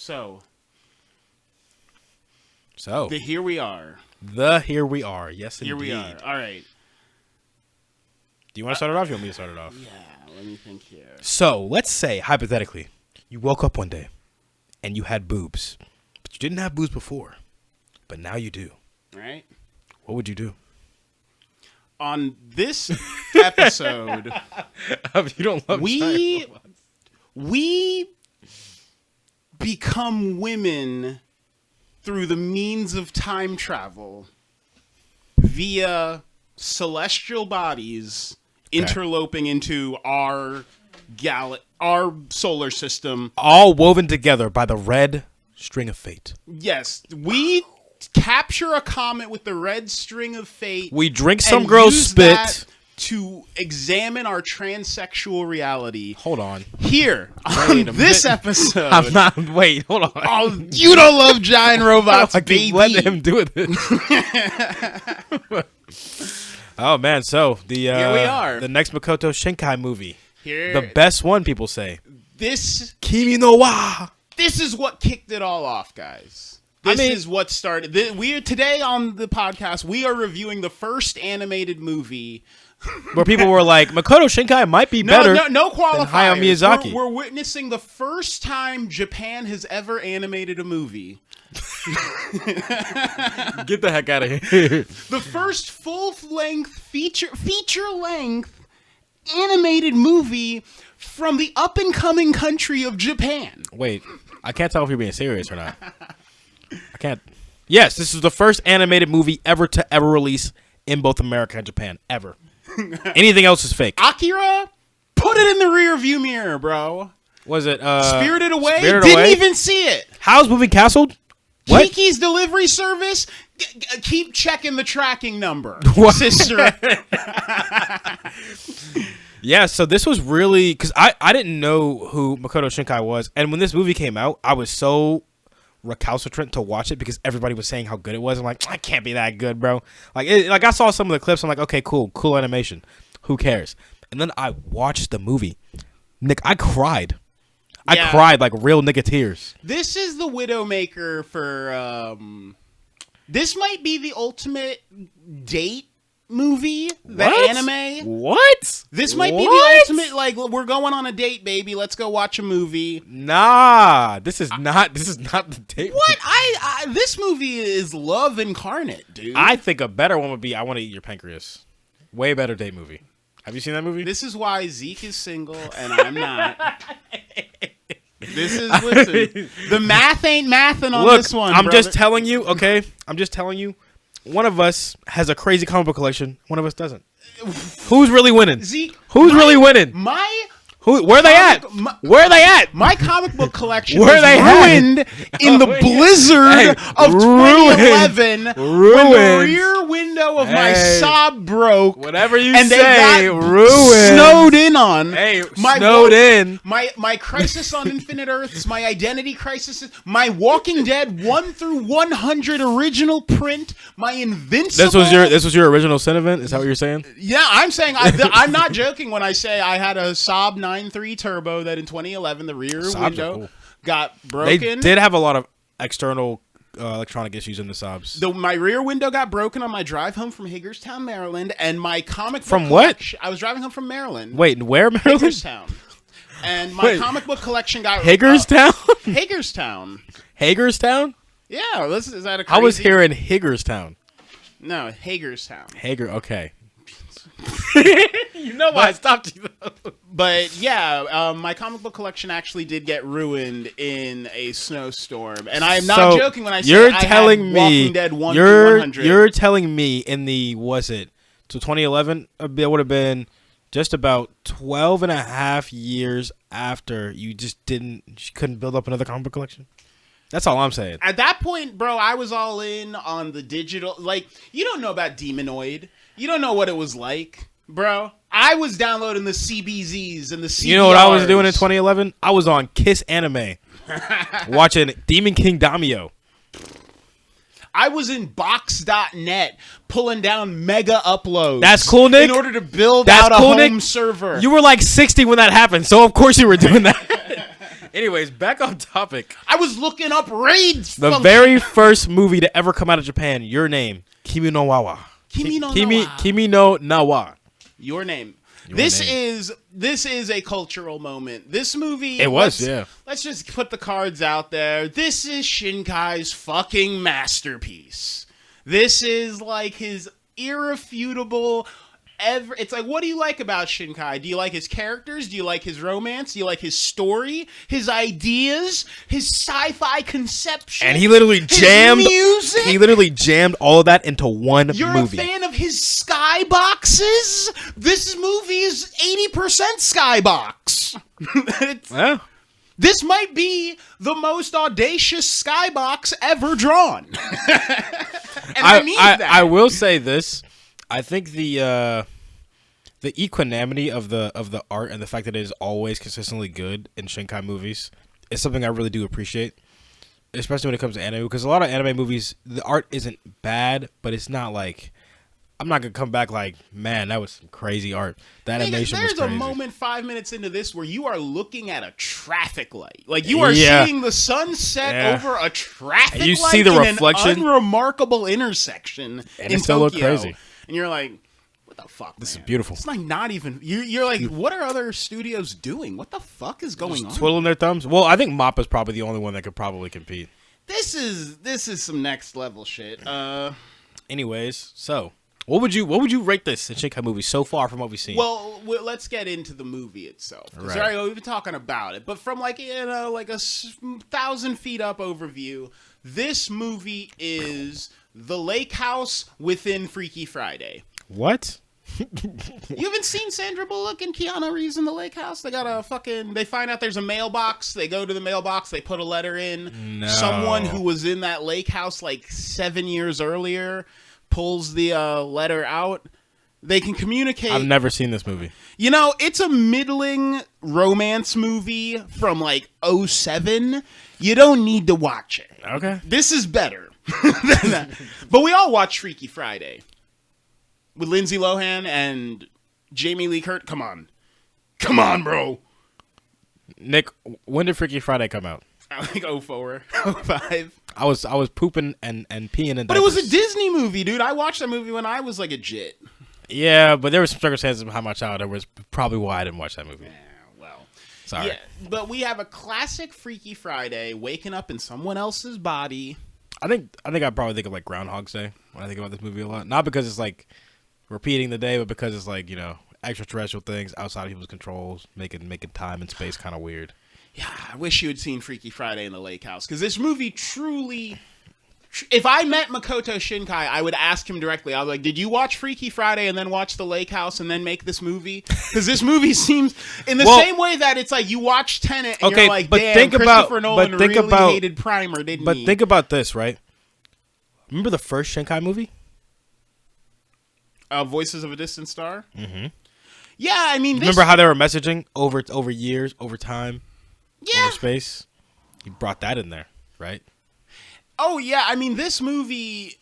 So. Here we are. Here we are. Yes, indeed. Here we are. All right. Do you want to start it off? Or you want me to start it off? Yeah, let me think here. So, let's say, hypothetically, you woke up one day and you had boobs. But you didn't have boobs before. But now you do. Right? What would you do? On this episode, you don't love we become women through the means of time travel via celestial bodies interloping into our solar system, all woven together by the red string of fate. Yes, we capture a comet with the red string of fate. We drink some girl's spit to examine our transsexual reality. Hold on. Here on this episode. I'm not. Wait, hold on. Oh, you don't love giant robots, baby. Let him do this. Oh man, so here we are. The next Makoto Shinkai movie. The best one, people say. Kimi no wa. This is what kicked it all off, guys. This is what started. Today on the podcast, we are reviewing the first animated movie where people were like, Makoto Shinkai might be better no qualifiers. Than Hayao Miyazaki. We're witnessing the first time Japan has ever animated a movie. Get the heck out of here. The first full-length, feature-length animated movie from the up-and-coming country of Japan. Wait, I can't tell if you're being serious or not. I can't. Yes, this is the first animated movie ever release in both America and Japan. Ever. Anything else is fake. Akira, put it in the rear view mirror, bro. Was it Spirited Away? Didn't even see it. How's Moving Castle? What? Kiki's Delivery Service? Keep checking the tracking number, sister. Yeah, so this was really... Because I didn't know who Makoto Shinkai was. And when this movie came out, I was so recalcitrant to watch it because everybody was saying how good it was. I'm like, I can't be that good, bro. Like I saw some of the clips. I'm like, okay, cool animation. Who cares? And then I watched the movie. Nick, I cried. I cried like real nigga tears. This is the Widowmaker for... this might be the ultimate date movie. The anime. What? This might be the ultimate, like, we're going on a date, baby. Let's go watch a movie. Nah, this is not the date. What? This movie is love incarnate, dude. I think a better one would be I Want to Eat Your Pancreas. Way better date movie. Have you seen that movie? This is why Zeke is single and I'm not. Listen, the math ain't mathin' on this one, I'm brother. just telling you, okay? I'm just telling you. One of us has a crazy comic book collection. One of us doesn't. Who's really winning? Zeke. Who's really winning? Where are they at? Where are they at? My comic book collection was ruined in the blizzard of 2011 when the rear window of my Saab broke. Whatever you and say, they got ruined. Snowed in on. Hey, snowed in. My Crisis on Infinite Earths, my Identity Crisis, my Walking Dead 1 through 100 original print, my Invincible. This was your original sentiment? Is that what you're saying? Yeah, I'm saying I'm not joking when I say I had a Saab 9.3 Turbo that in 2011 the rear window got broken. They did have a lot of external electronic issues in the Saabs. My rear window got broken on my drive home from Hagerstown, Maryland, and my comic book from what? I was driving home from Maryland. Wait, where Maryland? Hagerstown. And my comic book collection got Hagerstown. Hagerstown. Hagerstown? Yeah, is that a crazy? I was here in Hagerstown. No, Hagerstown. Okay. You know why I stopped you though. But yeah, my comic book collection actually did get ruined in a snowstorm, and I am not joking when I say I had Walking Dead 1 through 100. You're telling me in the 2011? It would have been just about 12 and a half years after you couldn't build up another comic book collection. That's all I'm saying. At that point, bro, I was all in on the digital. Like, you don't know about Demonoid. You don't know what it was like, bro. I was downloading the CBZs and the CDRs. You know what I was doing in 2011? I was on Kiss Anime, watching Demon King Damio. I was in Box.net pulling down mega uploads. That's cool, Nick. In order to build out a home server. You were like 60 when that happened, so of course you were doing that. Anyways, back on topic. I was looking up raids. The very first movie to ever come out of Japan. Your name, Kimi no Wawa. Kimi no Nawa. Kimi no Nawa. Your name. This is a cultural moment. This movie. It was, yeah. Let's just put the cards out there. This is Shinkai's fucking masterpiece. This is like his irrefutable. It's like, what do you like about Shinkai? Do you like his characters? Do you like his romance? Do you like his story? His ideas? His sci-fi conception? And he literally jammed music? He literally jammed all of that into one movie. You're a fan of his skyboxes? This movie is 80% skybox. Yeah. This might be the most audacious skybox ever drawn. And I mean that. I will say this. I think the equanimity of the art and the fact that it is always consistently good in Shinkai movies is something I really do appreciate, especially when it comes to anime. Because a lot of anime movies, the art isn't bad, but it's not like, I'm not gonna come back like, man, that was some crazy art. The animation was crazy. There's a moment 5 minutes into this where you are looking at a traffic light, like you are seeing the sunset over a traffic light. You see the reflection, an unremarkable intersection and in it still Tokyo. looked crazy. And you're like, what the fuck, This man? is beautiful. It's like not even... You're like, what are other studios doing? What the fuck is going on? Twiddling their thumbs? Well, I think MAPPA's probably the only one that could probably compete. This is some next level shit. Anyways, so... What would you rate this Shinkai movie so far from what we've seen? Well, let's get into the movie itself. Right. We've been talking about it, but from like a 1,000 feet up overview, this movie is the lake house within Freaky Friday. What? You haven't seen Sandra Bullock and Keanu Reeves in the lake house? They got they find out there's a mailbox. They go to the mailbox. They put a letter in. No. Someone who was in that lake house like 7 years earlier pulls the letter out. They can communicate. I've never seen this movie. You know, it's a middling romance movie from like 2007. You don't need to watch it. Okay. This is better than that. But we all watch Freaky Friday with Lindsay Lohan and Jamie Lee Curtis. Come on, bro. Nick, when did Freaky Friday come out? I think 04, 05. I was pooping and peeing in diapers. But it was a Disney movie, dude. I watched that movie when I was like a jit. Yeah, but there was some circumstances behind my childhood was probably why I didn't watch that movie. Yeah, well. Sorry. Yeah, but we have a classic Freaky Friday, waking up in someone else's body. I think I probably think of like Groundhog's Day when I think about this movie a lot. Not because it's like repeating the day, but because it's like, you know, extraterrestrial things outside of people's controls, making time and space kind of weird. Yeah, I wish you had seen Freaky Friday in the Lake House, because this movie truly... If I met Makoto Shinkai, I would ask him directly. I was like, did you watch Freaky Friday and then watch The Lake House and then make this movie? Because this movie seems... In the same way that it's like you watch Tenet and you're like, damn, Christopher Nolan really hated Primer, didn't he? But think about this, right? Remember the first Shinkai movie? Voices of a Distant Star? Mm-hmm. Yeah, I mean... Remember how they were messaging over years, over time? Yeah. Over space? He brought that in there, right? Oh, yeah. I mean, this movie...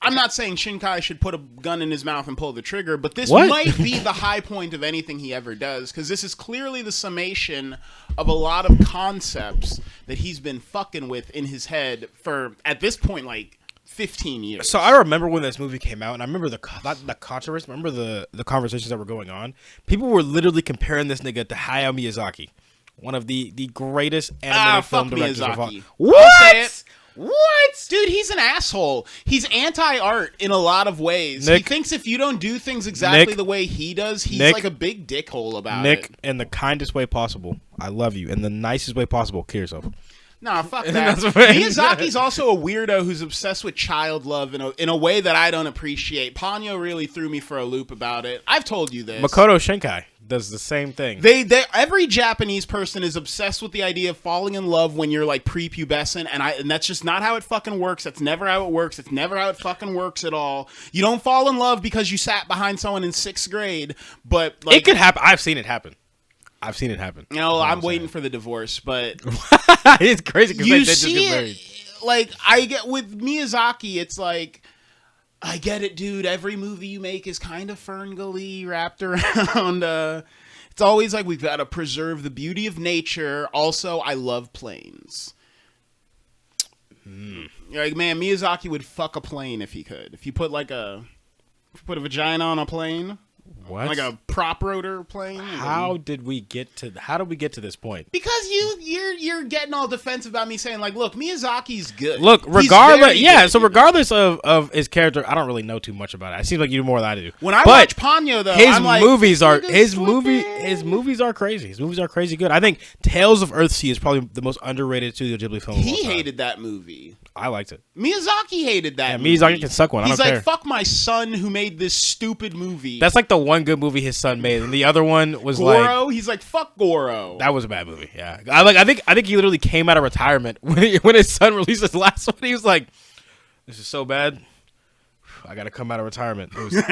I'm not saying Shinkai should put a gun in his mouth and pull the trigger, but this might be the high point of anything he ever does, because this is clearly the summation of a lot of concepts that he's been fucking with in his head for, at this point, like 15 years. So I remember when this movie came out, and I remember the controversy, remember the conversations that were going on. People were literally comparing this nigga to Hayao Miyazaki, one of the greatest animated film directors of all. What? What? Dude, he's an asshole. He's anti-art in a lot of ways. Nick, he thinks if you don't do things exactly the way he does, he's like a big dickhole about it. Nick, in the kindest way possible, I love you. In the nicest way possible, kill yourself. Nah, fuck that. Miyazaki's also a weirdo who's obsessed with child love in a way that I don't appreciate. Ponyo really threw me for a loop about it. I've told you this. Makoto Shinkai does the same thing. Every Japanese person is obsessed with the idea of falling in love when you're like prepubescent, and that's just not how it fucking works. That's never how it works. It's never how it fucking works at all. You don't fall in love because you sat behind someone in 6th grade, but like, it could happen. I've seen it happen. You know, I'm waiting for the divorce, but it's crazy because they just get married. Like, I get with Miyazaki, it's like, I get it, dude. Every movie you make is kind of ferngully wrapped around. It's It's always like, we've got to preserve the beauty of nature. Also, I love planes. Like, man, Miyazaki would fuck a plane if he could. If you put a vagina on a plane, what? Like a prop rotor plane. How did we get to this point? Because you're getting all defensive about me saying, like, look, Miyazaki's good. Look, regardless of his character, I don't really know too much about it. It seems like you do more than I do. When I watch Ponyo, though, his I'm like, movies are his movies are crazy. His movies are crazy good. I think Tales of Earthsea is probably the most underrated Studio Ghibli film. He hated that movie. I liked it. Miyazaki hated that movie. Miyazaki can suck one. He's I don't like, care. fuck my son who made this stupid movie. That's like the one good movie his son made, and the other one was Goro. He's like, fuck Goro. That was a bad movie. Yeah, I think he literally came out of retirement when his son released his last one. He was like, "This is so bad. I gotta come out of retirement." It was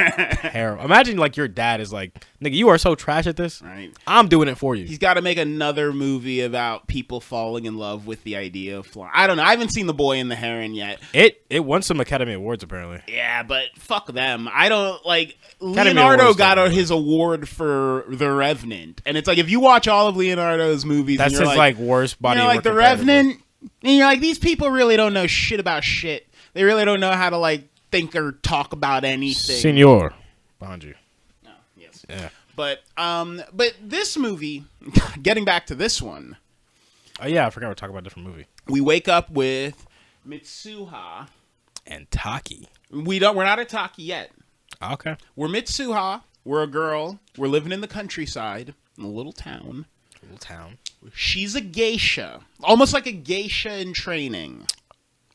terrible. Imagine like your dad is like, "Nigga, you are so trash at this. Right. I'm doing it for you." He's got to make another movie about people falling in love with the idea of flying. I don't know. I haven't seen The Boy and the Heron yet. It won some Academy Awards apparently. Yeah, but fuck them. I don't like. Leonardo got his award for The Revenant, and it's like, if you watch all of Leonardo's movies, that's and his like worst body. You're like The Revenant, and you're like, these people really don't know shit about shit. They really don't know how to like think or talk about anything. Senor, behind you. Oh, yes. Yeah. But this movie, getting back to this one. Oh yeah, I forgot we're talking about a different movie. We wake up with Mitsuha and Taki. We're not at Taki yet. Okay. We're Mitsuha. We're a girl. We're living in the countryside in a little town. She's a geisha, almost like a geisha in training.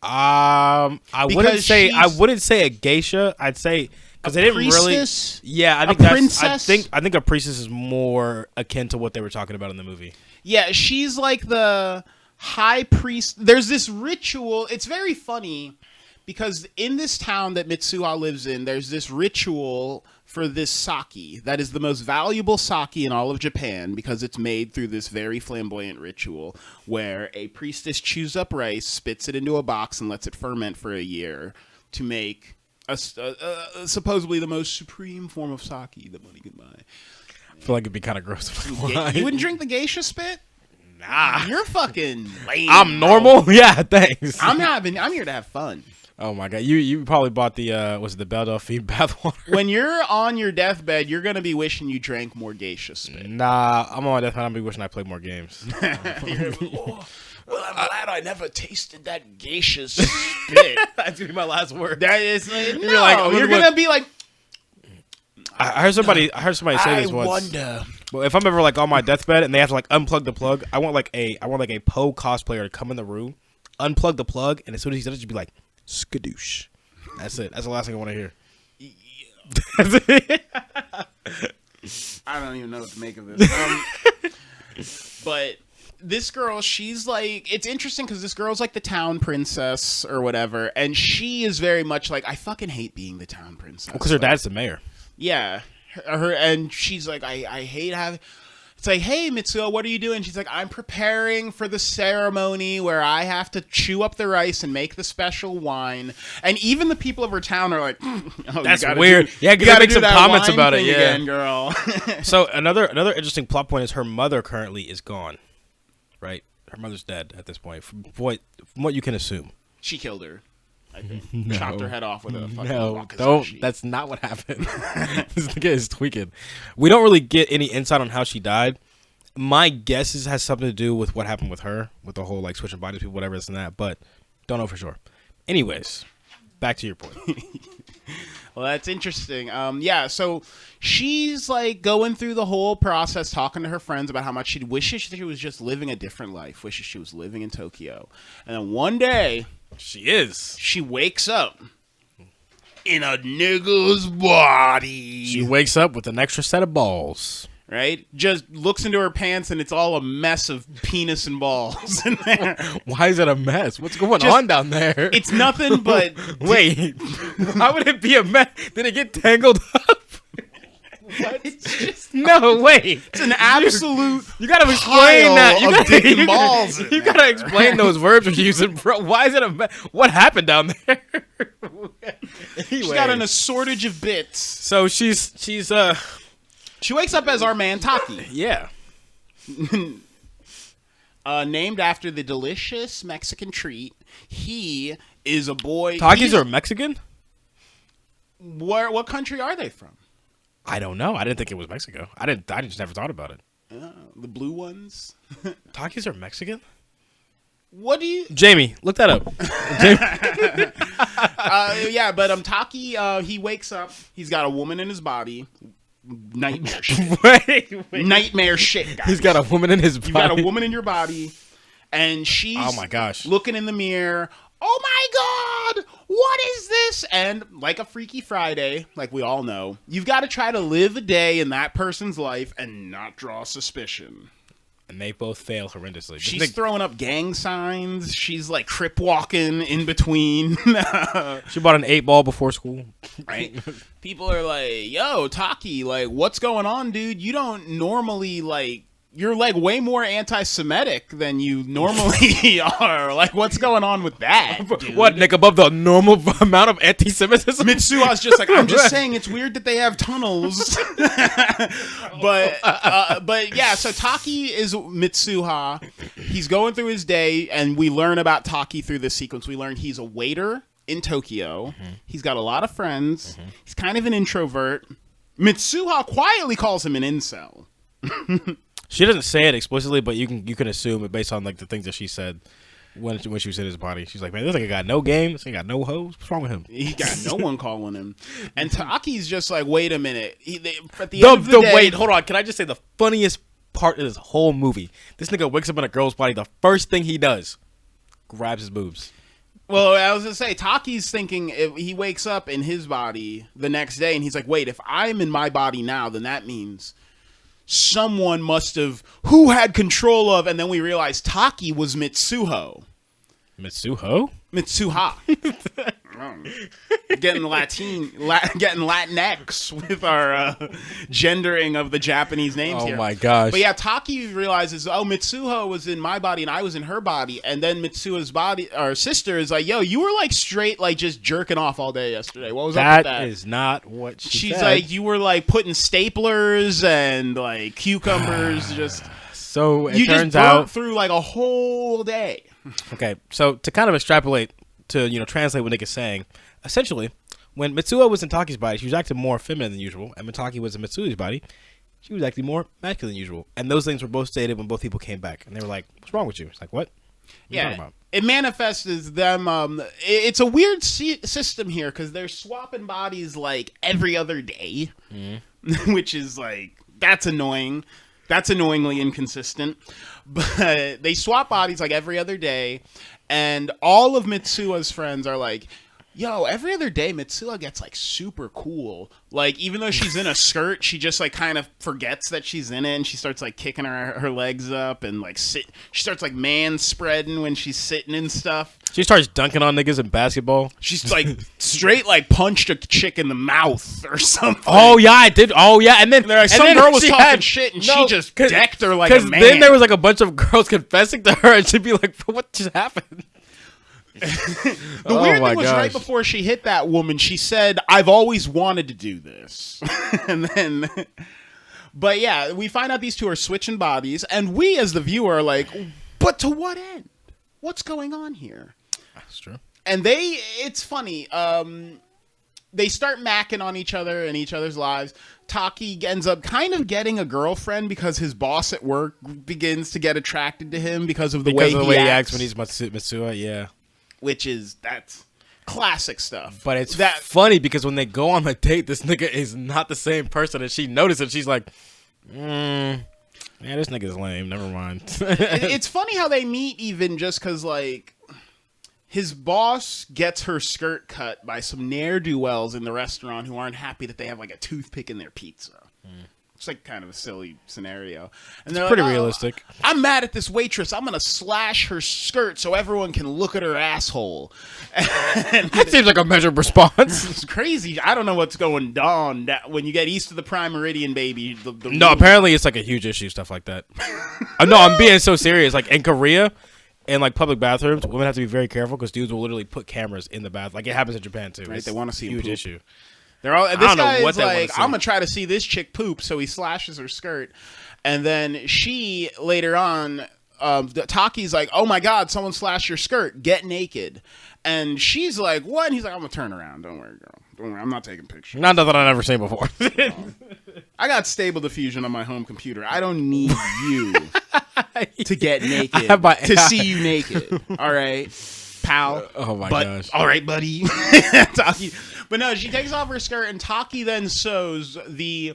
I wouldn't say a geisha. I'd say because they didn't priestess? really. Yeah, I think princess. I think a priestess is more akin to what they were talking about in the movie. Yeah, she's like the high priest. There's this ritual. It's very funny because in this town that Mitsuha lives in, there's this ritual for this sake that is the most valuable sake in all of Japan because it's made through this very flamboyant ritual where a priestess chews up rice, spits it into a box, and lets it ferment for a year to make supposedly the most supreme form of sake that money can buy. I feel like it'd be kind of gross. You wouldn't drink the geisha spit? Nah. You're fucking lame. I'm normal? Yeah, thanks. I'm here to have fun. Oh my god, you probably bought the was it the Belle Delphine bathwater? When you're on your deathbed, you're gonna be wishing you drank more geisha spit. Nah, I'm on my deathbed. I'm gonna be wishing I played more games. Well, I'm glad I never tasted that geisha spit. That's gonna be my last word. That is you're gonna be like. I heard somebody say this once. Wonder. Well, if I'm ever like on my deathbed and they have to like unplug the plug, I want like a Poe cosplayer to come in the room, unplug the plug, and as soon as he does it, just be like, skadoosh. That's it. That's the last thing I want to hear. I don't even know what to make of this. But this girl, she's like, it's interesting because this girl's like the town princess or whatever, and she is very much like, I fucking hate being the town princess. Because her dad's the mayor. Yeah. And she's like, I hate having... It's like, hey, Mitsuo, what are you doing? She's like, I'm preparing for the ceremony where I have to chew up the rice and make the special wine. And even the people of her town are like, oh, that's weird. You gotta make some comments about it. Yeah, again, girl. So another interesting plot point is her mother currently is gone. Right? Her mother's dead at this point. From what you can assume. She killed her. I think. No. Chopped her head off with a fucking wakizashi. Don't. That's not what happened. This nigga is tweaking. We don't really get any insight on how she died. My guess is it has something to do with what happened with her, with the whole like switching bodies, people, whatever, this and that. But don't know for sure. Anyways, back to your point. Well, that's interesting. Yeah, so she's like going through the whole process, talking to her friends about how much she wishes she was just living a different life, wishes she was living in Tokyo. And then one day, she wakes up in a nigga's body. She wakes up with an extra set of balls. Right? Just looks into her pants and it's all a mess of penis and balls in there. Why is it a mess? What's going on down there? It's nothing but... Wait. Why would it be a mess? Did it get tangled up? What? It's just... No, wait. It's an absolute... You gotta explain that. You gotta explain those verbs you're using, bro. Why is it a mess? What happened down there? Anyway. She's got an assortage of bits. So she's She wakes up as our man Taki. Yeah. Named after the delicious Mexican treat. He is a boy. Takis are Mexican? What country are they from? I don't know. I didn't think it was Mexico. I just never thought about it. The blue ones. Takis are Mexican? What do you... Jamie, look that up. Yeah, but Taki, he wakes up. He's got a woman in his body. Nightmare shit. Wait. Nightmare shit, guys. He's got a woman in his body. You've got a woman in your body, and she's oh my gosh, looking in the mirror. Oh my God, what is this? And like a Freaky Friday, like we all know, you've got to try to live a day in that person's life and not draw suspicion. And they both fail horrendously. She's throwing up gang signs. She's like crip walking in between. She bought an 8-ball before school. Right? People are like, yo, Taki, like, what's going on, dude? You don't normally, like, you're like way more anti-Semitic than you normally are. Like, what's going on with that, dude? What, Nick, above the normal amount of anti-Semitism? Mitsuha's just like, I'm just saying it's weird that they have tunnels. But yeah, so Taki is Mitsuha. He's going through his day, and we learn about Taki through this sequence. We learn he's a waiter in Tokyo. Mm-hmm. He's got a lot of friends. Mm-hmm. He's kind of an introvert. Mitsuha quietly calls him an incel. She doesn't say it explicitly, but you can assume it based on like the things that she said when she was in his body. She's like, man, this nigga got no game. This nigga got no hoes. What's wrong with him? He got no one calling him. And Taki's just like, wait a minute. At the end of the day, wait, hold on. Can I just say the funniest part of this whole movie? This nigga wakes up in a girl's body. The first thing he does, grabs his boobs. Well, I was going to say, Taki's thinking if he wakes up in his body the next day and he's like, wait, if I'm in my body now, then that means someone must have, who had control of, and then we realized Taki was Mitsuha. Mitsuha? Mitsuha. Getting Latinx with our gendering of the Japanese names here. Oh my gosh. But yeah, Taki realizes, oh, Mitsuha was in my body and I was in her body, and then Mitsuha's body, our sister, is like, yo, you were like straight, like just jerking off all day yesterday. What was up with that? That is not what she's said. Like, you were like putting staplers and like cucumbers, just so it you turns just out through like a whole day. Okay, so to kind of extrapolate to translate what Nick is saying, essentially, when Mitsuha was in Taki's body, she was acting more feminine than usual, and when Taki was in Mitsuha's body, she was acting more masculine than usual. And those things were both stated when both people came back, and they were like, "What's wrong with you?" It's like, "What?" Yeah, it manifests as them. It's a weird system here because they're swapping bodies like every other day, which is like that's annoying. That's annoyingly inconsistent. But they swap bodies like every other day, and all of Mitsuha's friends are like, yo, every other day Mitsuha gets like super cool. Like, even though she's in a skirt, she just like kind of forgets that she's in it, and she starts like kicking her legs up and like she starts like man spreading when she's sitting and stuff. She starts dunking on niggas in basketball. She's like straight like punched a chick in the mouth or something. Oh yeah, I did. Oh yeah, and then like, some girl was talking shit, and she just decked her like a man. Then there was like a bunch of girls confessing to her, and she'd be like, "What just happened?" The weird thing was right before she hit that woman, she said, "I've always wanted to do this," and then. But yeah, we find out these two are switching bodies, and we as the viewer are like, "But to what end? What's going on here?" That's true. And it's funny. They start macking on each other and each other's lives. Taki ends up kind of getting a girlfriend because his boss at work begins to get attracted to him because of the way he acts when he's Mitsuha. Yeah, that's classic stuff. But it's funny because when they go on a date, this nigga is not the same person, and she notices. She's like, "Yeah, this nigga's lame. Never mind." It's funny how they meet, even just because like. His boss gets her skirt cut by some ne'er-do-wells in the restaurant who aren't happy that they have like a toothpick in their pizza. It's like kind of a silly scenario. And they're pretty like, realistic. I'm mad at this waitress. I'm going to slash her skirt so everyone can look at her asshole. And that seems like a measured response. It's crazy. I don't know what's going on when you get east of the Prime Meridian, baby. No, apparently it's like a huge issue, stuff like that. No, I'm being so serious. Like in Korea, in like public bathrooms, women have to be very careful because dudes will literally put cameras in the bath. Like it happens in Japan too. Right, It's they want to see a huge issue. They're all. This don't know guy what is they wanna like, see. I'm gonna try to see this chick poop, so he slashes her skirt, and then she later on, Taki's like, oh my god, someone slashed your skirt, get naked, and she's like, what? And he's like, I'm gonna turn around. Don't worry, girl. Don't worry, I'm not taking pictures. Not nothing I've never seen before. I got Stable Diffusion on my home computer. I don't need you to get naked to see you naked. All right, pal. Oh my gosh. All right, buddy. Taki. But no, she takes off her skirt, and Taki then sews the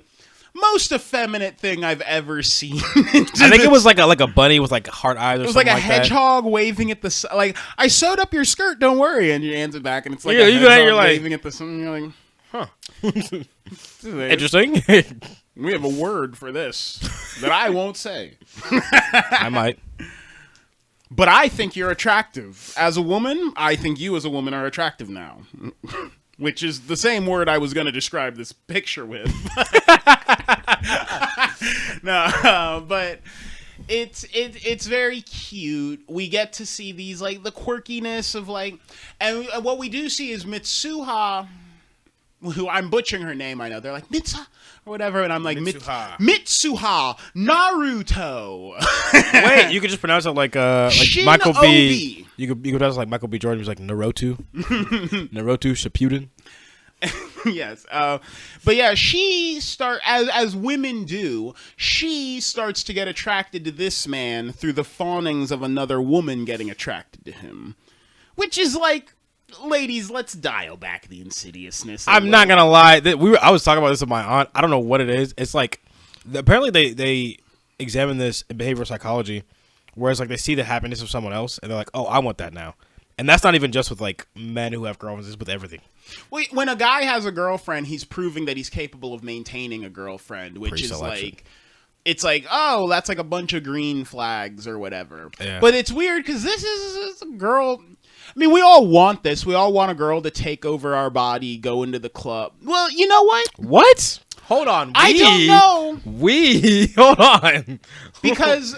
most effeminate thing I've ever seen. I think it was like a bunny with like heart eyes or something. It was like a hedgehog waving at the like. I sewed up your skirt. Don't worry. And your hands it back, and it's like a hedgehog waving at the sun. You're like, huh. Interesting. We have a word for this that I won't say. I might. But I think you're attractive. As a woman, I think you as a woman are attractive now. Which is the same word I was going to describe this picture with. No, but it's very cute. We get to see these, like, the quirkiness of, like... And what we do see is Mitsuha... who I'm butchering her name, I know. They're like, Mitsuha, or whatever, and I'm like, Mitsuha Naruto. Wait, you could just pronounce it like Michael B. You could pronounce it like Michael B. Jordan was like Naruto. Naruto Shippuden. Yes. But yeah, she as women do, she starts to get attracted to this man through the fawnings of another woman getting attracted to him. Which is like, ladies, let's dial back the insidiousness. I'm not gonna lie. I was talking about this with my aunt. I don't know what it is. It's like apparently they examine this in behavioral psychology, whereas like they see the happiness of someone else and they're like, oh, I want that now. And that's not even just with like men who have girlfriends. It's with everything. When a guy has a girlfriend, he's proving that he's capable of maintaining a girlfriend, which is like. It's like, oh, that's like a bunch of green flags or whatever. Yeah. But it's weird because this is a girl. I mean, we all want this. We all want a girl to take over our body, go into the club. Well, you know what? What? Hold on. I don't know. Hold on. Because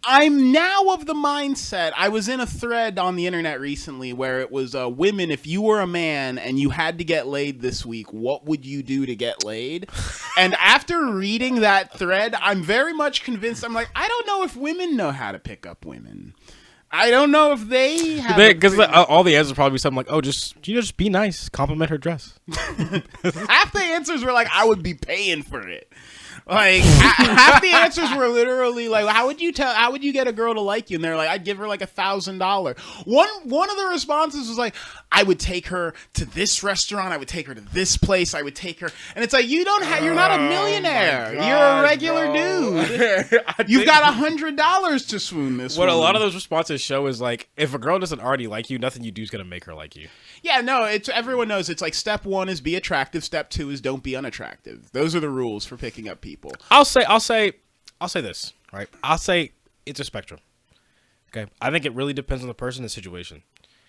I'm now of the mindset. I was in a thread on the internet recently where it was women, if you were a man and you had to get laid this week, what would you do to get laid? And after reading that thread, I'm very much convinced. I'm like, I don't know if women know how to pick up women. I don't know if they have. Because all the answers probably be something like, oh, just be nice. Compliment her dress. Half the answers were like, I would be paying for it. Like half the answers were literally like, how would you get a girl to like you? And they're like, I'd give her like $1,000. One of the responses was like, I would take her to this restaurant. I would take her to this place. I would take her. And it's like, you're not a millionaire. God, you're a regular dude. You've got $100 to swoon this. What woman. A lot of those responses show is like, if a girl doesn't already like you, nothing you do is going to make her like you. Yeah, no, everyone knows it's like step 1 is be attractive. Step 2 is don't be unattractive. Those are the rules for picking up people. I'll say this, right? I'll say it's a spectrum. Okay, I think it really depends on the person and the situation,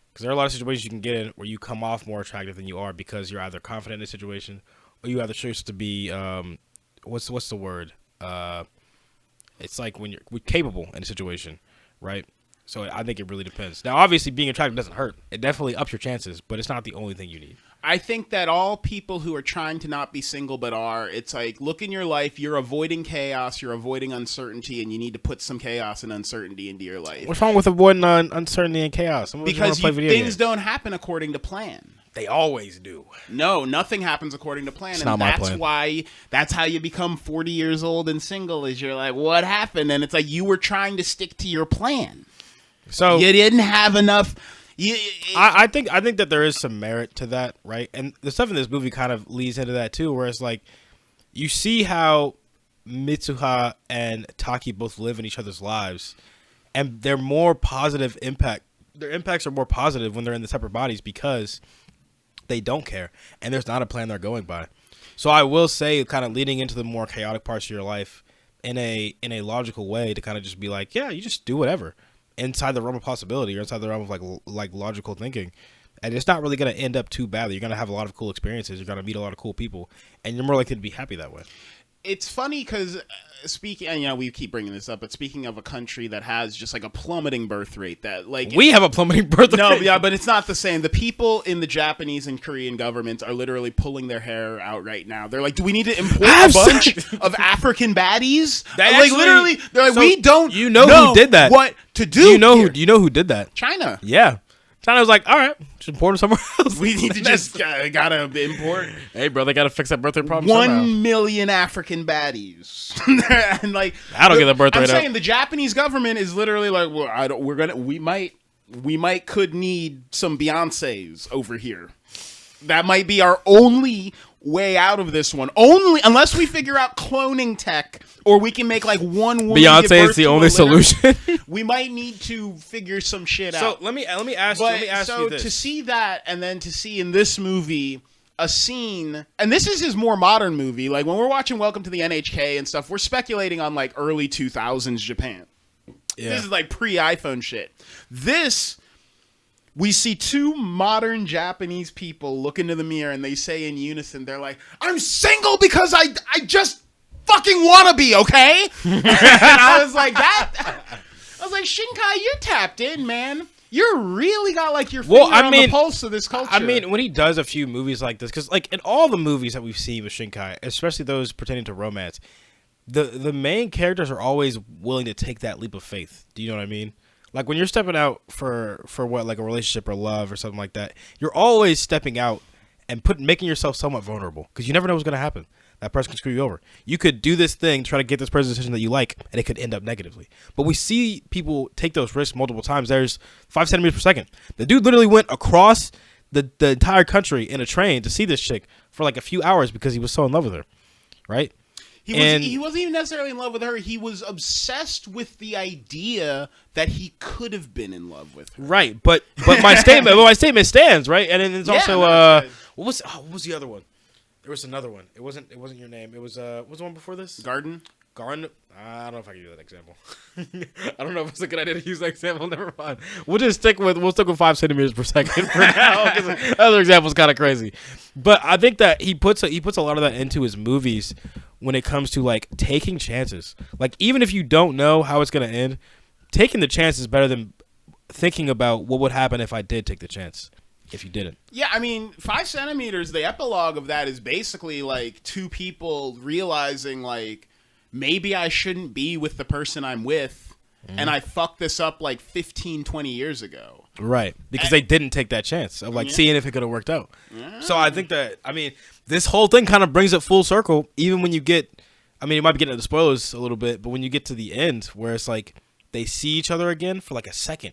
because there are a lot of situations you can get in where you come off more attractive than you are because you're either confident in the situation or you have the choice to be what's the word? It's like when you're capable in a situation, right? So I think it really depends. Now, obviously, being attractive doesn't hurt. It definitely ups your chances, but it's not the only thing you need. I think that all people who are trying to not be single but are, it's like, look in your life, you're avoiding chaos, you're avoiding uncertainty, and you need to put some chaos and uncertainty into your life. What's wrong with avoiding uncertainty and chaos? Because things don't happen according to plan. They always do. No, nothing happens according to plan. It's and not my that's plan. Why that's how you become 40 years old and single, is you're like, what happened? And it's like you were trying to stick to your plan. So you didn't have enough. I think that there is some merit to that, right? And the stuff in this movie kind of leads into that too, where it's like you see how Mitsuha and Taki both live in each other's lives, and they're more positive impact. Their impacts are more positive when they're in the separate bodies because they don't care, and there's not a plan they're going by. So I will say, kind of leading into the more chaotic parts of your life in a logical way, to kind of just be like, yeah, you just do whatever. Inside the realm of possibility or inside the realm of like logical thinking, and it's not really going to end up too badly. You're going to have a lot of cool experiences. You're going to meet a lot of cool people, and you're more likely to be happy that way. it's funny because speaking, and, you know, we keep bringing this up, but speaking of a country that has just like a plummeting birth rate, that like we have a plummeting birth rate. No, yeah, but it's not the same. The people in the Japanese and Korean governments are literally pulling their hair out right now. They're like, do we need to import a bunch of African baddies? Like literally, they're like, so we don't. You know who did that? What to do? Do you know who? Do you know who did that? China. Yeah. China was like, all right, just import them somewhere else. We need to just gotta import. Hey, bro, they gotta fix that birth rate problem. 1 million African baddies, and like I don't get the birth rate. I'm saying the Japanese government is literally like, well, we might could need some Beyoncés over here. That might be our only way out of this one. Only unless we figure out cloning tech, or we can make like one woman. Beyonce is the only solution. We might need to figure some shit out. So let me ask you this. To see that, and then to see in this movie a scene, and this is his more modern movie. Like when we're watching Welcome to the NHK and stuff, we're speculating on like early 2000s Japan. Yeah. This is like pre-iPhone shit. This. We see two modern Japanese people look into the mirror and they say in unison, they're like, I'm single because I just fucking want to be, okay? And I was like, Shinkai, you're tapped in, man. You're really got like your finger on the pulse of this culture. I mean, when he does a few movies like this, because like in all the movies that we've seen with Shinkai, especially those pertaining to romance, the main characters are always willing to take that leap of faith. Do you know what I mean? Like when you're stepping out for what, like a relationship or love or something like that, you're always stepping out and making yourself somewhat vulnerable because you never know what's going to happen. That person can screw you over. You could do this thing, try to get this person's attention that you like, and it could end up negatively. But we see people take those risks multiple times. There's 5 centimeters per second. The dude literally went across the entire country in a train to see this chick for like a few hours because he was so in love with her, right? He wasn't even necessarily in love with her. He was obsessed with the idea that he could have been in love with her. Right, but my statement stands, right? And then it's also what was the other one? There was another one. It wasn't your name. It was what was the one before this? Garden. I don't know if I can do that example. I don't know if it's a good idea to use that example. Never mind. We'll stick with 5 centimeters per second for now. Because the other example is kind of crazy. But I think that he puts a lot of that into his movies when it comes to like taking chances. Like even if you don't know how it's gonna end, taking the chance is better than thinking about what would happen if I did take the chance. If you didn't. Yeah, I mean, 5 centimeters, the epilogue of that is basically like two people realizing like maybe I shouldn't be with the person I'm with, and I fucked this up like 15, 20 years ago. Right. Because they didn't take that chance of like seeing if it could have worked out. Yeah. So I think that, I mean, this whole thing kind of brings it full circle, even when you get, I mean, it might be getting into the spoilers a little bit, but when you get to the end where it's like they see each other again for like a second,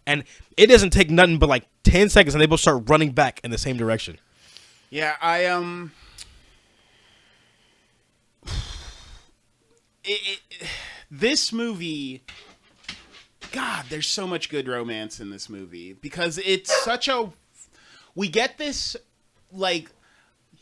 and it doesn't take nothing but like 10 seconds and they both start running back in the same direction. Yeah, this movie, God, there's so much good romance in this movie because it's such a, we get this like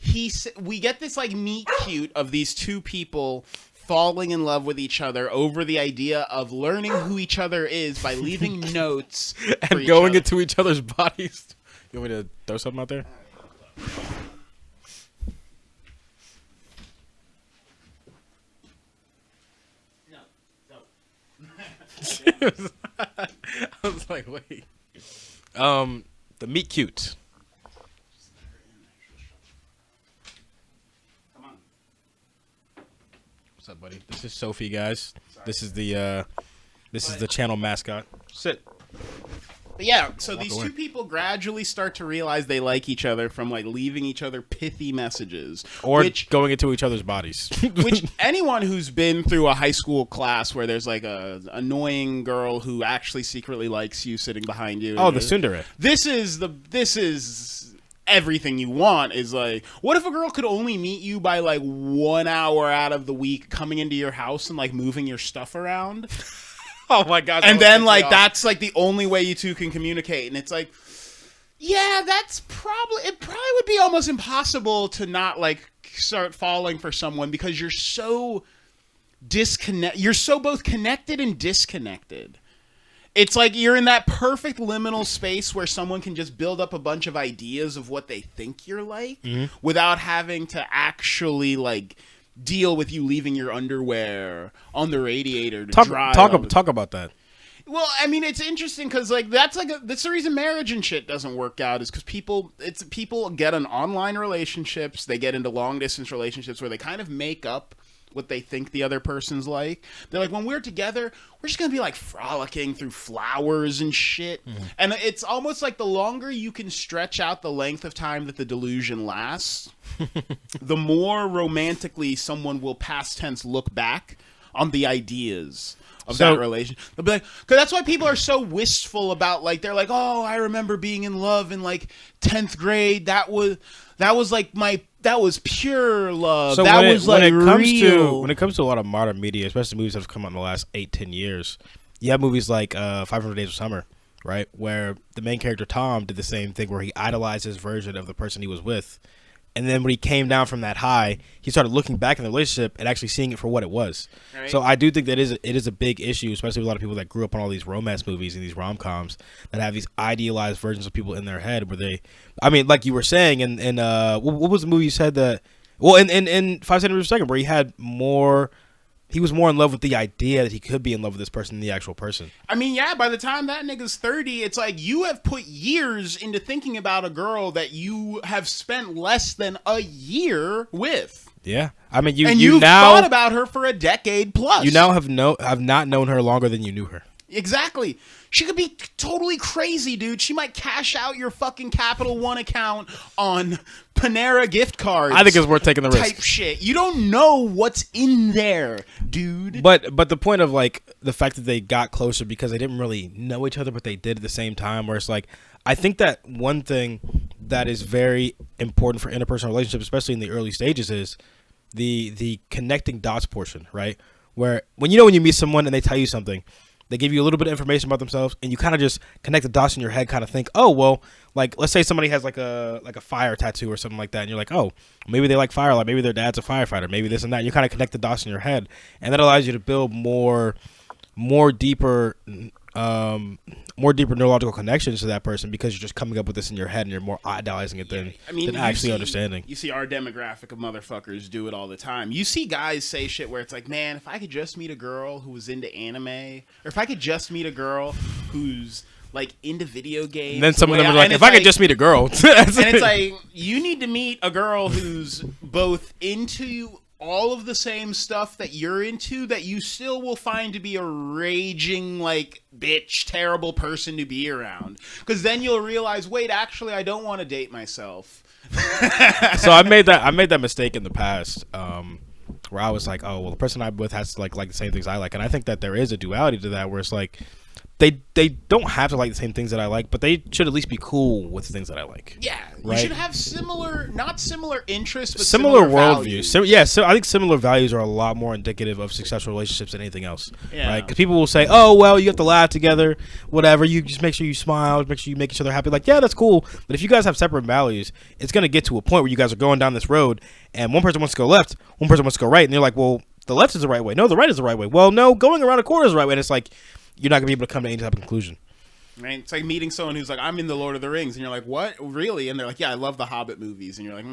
meet cute of these two people falling in love with each other over the idea of learning who each other is by leaving notes and going into each other's bodies. You want me to throw something out there? I was like, wait. The meet cute. Come on. What's up, buddy? This is Sophie, guys. Sorry. This is the channel mascot. Sit. But yeah, so these two people gradually start to realize they like each other from like leaving each other pithy messages, or going into each other's bodies. Which anyone who's been through a high school class where there's like a annoying girl who actually secretly likes you sitting behind you. Oh, the tsundere. This is everything you want. Is like, what if a girl could only meet you by like 1 hour out of the week, coming into your house and like moving your stuff around? Oh my God. And then like that's like the only way you two can communicate. And it's like, yeah, it probably would be almost impossible to not like start falling for someone because you're so you're so both connected and disconnected. It's like you're in that perfect liminal space where someone can just build up a bunch of ideas of what they think you're like without having to actually like deal with you leaving your underwear on the radiator to dry. Talk about that. Well, I mean, it's interesting because like that's the reason marriage and shit doesn't work out is because people get in online relationships, they get into long distance relationships where they kind of make up what they think the other person's like. They're like, when we're together, we're just gonna be like frolicking through flowers and shit. And it's almost like the longer you can stretch out the length of time that the delusion lasts, the more romantically someone will past tense look back on the ideas of that relation. They'll be like, because that's why people are so wistful about, like, they're like, oh, I remember being in love in like 10th grade. That was pure love. So that when was like real. When it comes to a lot of modern media, especially movies that have come out in the last 8-10 years, you have movies like 500 Days of Summer, right, where the main character Tom did the same thing, where he idolized his version of the person he was with. And then when he came down from that high, he started looking back in the relationship and actually seeing it for what it was. Right. So I do think that it is a big issue, especially with a lot of people that grew up on all these romance movies and these rom-coms that have these idealized versions of people in their head where they, I mean, like you were saying, and what was the movie you said that, well, in 5 centimeters per second, where he was more in love with the idea that he could be in love with this person than the actual person. I mean, yeah, by the time that nigga's 30, it's like you have put years into thinking about a girl that you have spent less than a year with. Yeah. I mean, you've thought about her for a decade plus. You now have not known her longer than you knew her. Exactly. She could be totally crazy, dude. She might cash out your fucking Capital One account on Panera gift cards. I think it's worth taking the risk. Type shit. You don't know what's in there, dude. But the point of like the fact that they got closer because they didn't really know each other, but they did at the same time. Where it's like, I think that one thing that is very important for interpersonal relationships, especially in the early stages, is the connecting dots portion, right? Where when you meet someone and they tell you something, they give you a little bit of information about themselves, and you kind of just connect the dots in your head, kind of think, oh, well, like, let's say somebody has like a fire tattoo or something like that, and you're like, oh, maybe they like fire, like maybe their dad's a firefighter, maybe this and that. And you kind of connect the dots in your head, and that allows you to build more deeper neurological connections to that person because you're just coming up with this in your head and you're more idolizing it than actually understanding. You see our demographic of motherfuckers do it all the time. You see guys say shit where it's like, man, if I could just meet a girl who was into anime, or if I could just meet a girl who's like into video games. And then some of them are like, if I could just meet a girl. And it's like, you need to meet a girl who's both into all of the same stuff that you're into, that you still will find to be a raging, like, bitch, terrible person to be around. Because then you'll realize, wait, actually, I don't want to date myself. So I made that mistake in the past, where I was like, oh, well, the person I'm with has to like the same things I like. And I think that there is a duality to that, where it's like, they don't have to like the same things that I like, but they should at least be cool with the things that I like. Yeah, right? You should have not similar interests, but similar worldviews. So I think similar values are a lot more indicative of successful relationships than anything else. Yeah. Right? Because people will say, oh, well, you have to laugh together, whatever. You just make sure you smile, make sure you make each other happy. Like, yeah, that's cool. But if you guys have separate values, it's going to get to a point where you guys are going down this road, and one person wants to go left, one person wants to go right, and you're like, well, the left is the right way. No, the right is the right way. Well, no, going around a corner is the right way. And it's like, you're not going to be able to come to any type of conclusion. Right? It's like meeting someone who's like, I'm in the Lord of the Rings. And you're like, what? Really? And they're like, yeah, I love the Hobbit movies. And you're like,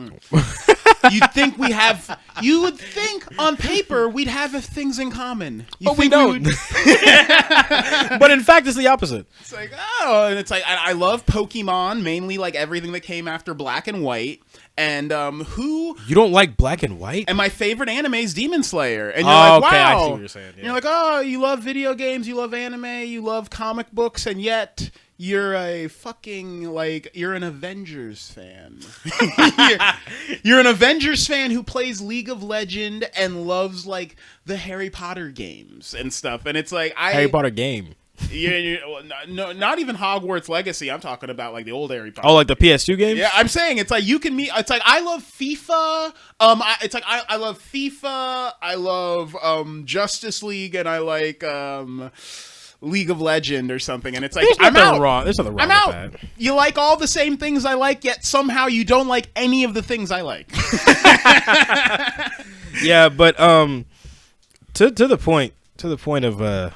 you would think on paper we'd have things in common. But we don't. But in fact, it's the opposite. It's like, oh, and it's like, I love Pokemon, mainly like everything that came after Black and White. And you don't like Black and White? And my favorite anime is Demon Slayer. And you're like, wow. I see what you're saying. Yeah. You're like, oh, you love video games, you love anime, you love comic books, and yet you're a fucking, like, you're an Avengers fan. you're an Avengers fan who plays League of Legends and loves, like, the Harry Potter games and stuff. And it's like, Harry Potter game. Yeah, no, not even Hogwarts Legacy. I'm talking about like the old Harry Potter. Oh, like the PS2 games? Yeah, I'm saying it's like you can meet. It's like I love FIFA. It's like I love FIFA. I love Justice League, and I like League of Legend or something. And it's like There's nothing wrong with that. You like all the same things I like, yet somehow you don't like any of the things I like. Yeah, but to the point of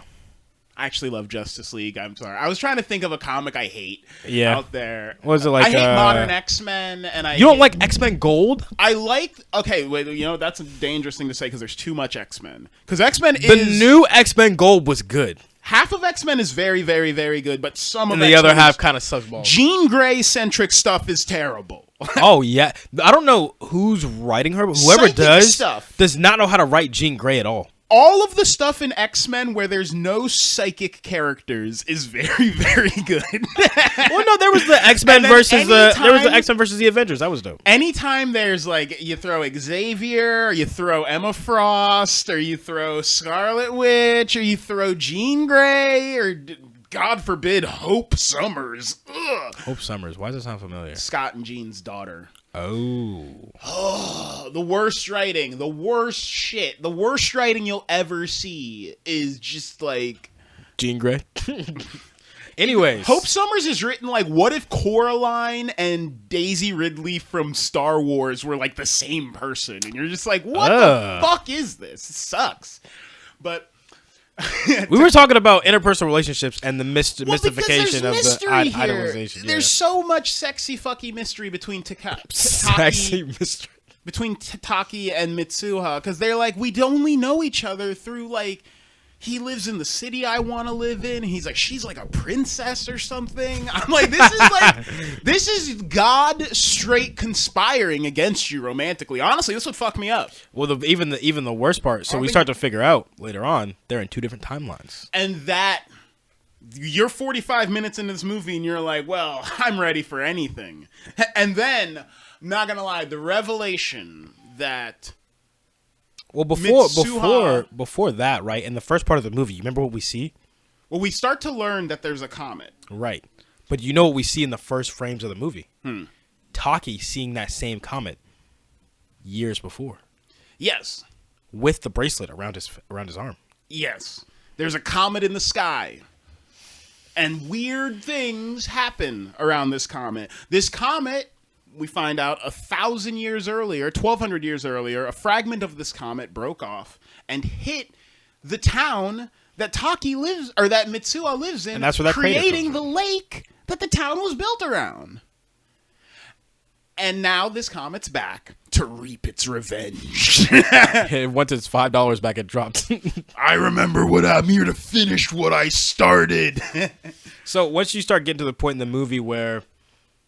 I actually love Justice League. I'm sorry. I was trying to think of a comic I hate out there. Was it like I hate Modern X-Men, and you don't like X-Men Gold? I like. Okay, wait. You know that's a dangerous thing to say because there's too much X-Men. Because X-Men the new X-Men Gold was good. Half of X-Men is very, very, very good, but some of the other half kind of sucks balls. Jean Grey centric stuff is terrible. Oh yeah, I don't know who's writing her, but whoever does not know how to write Jean Grey at all. All of the stuff in X-Men where there's no psychic characters is very, very good. Well, no, there was the X-Men versus the Avengers. That was dope. Anytime there's like you throw Xavier, or you throw Emma Frost, or you throw Scarlet Witch, or you throw Jean Grey, or God forbid Hope Summers. Ugh. Hope Summers. Why does it sound familiar? Scott and Jean's daughter. Oh, the worst writing, the worst shit, the worst writing you'll ever see is just like Jean Grey. Anyways, Hope Summers is written like, what if Coraline and Daisy Ridley from Star Wars were like the same person? And you're just like, what the fuck is this? It sucks. But we were talking about interpersonal relationships and the mystification of the idolization. There's so much sexy fucky mystery between sexy mystery between Taki and Mitsuha, because they're like, we only know each other through like, he lives in the city I want to live in. He's like, she's like a princess or something. I'm like, this is God straight conspiring against you romantically. Honestly, this would fuck me up. Well, even the worst part. So we start to figure out later on they're in two different timelines. And that you're 45 minutes into this movie and you're like, well, I'm ready for anything. And then, not gonna lie, the revelation that. Well, before that, right, in the first part of the movie, you remember what we see? Well, we start to learn that there's a comet. Right. But you know what we see in the first frames of the movie? Taki seeing that same comet years before. Yes. With the bracelet around his arm. Yes. There's a comet in the sky. And weird things happen around this comet. This comet, we find out 1,000 years earlier, 1,200 years earlier, a fragment of this comet broke off and hit the town that Taki lives, or that Mitsuha lives in, and that's where that creating the lake that the town was built around. And now this comet's back to reap its revenge. Once it's $5 back, it dropped. I remember what I'm here to finish what I started. So once you start getting to the point in the movie where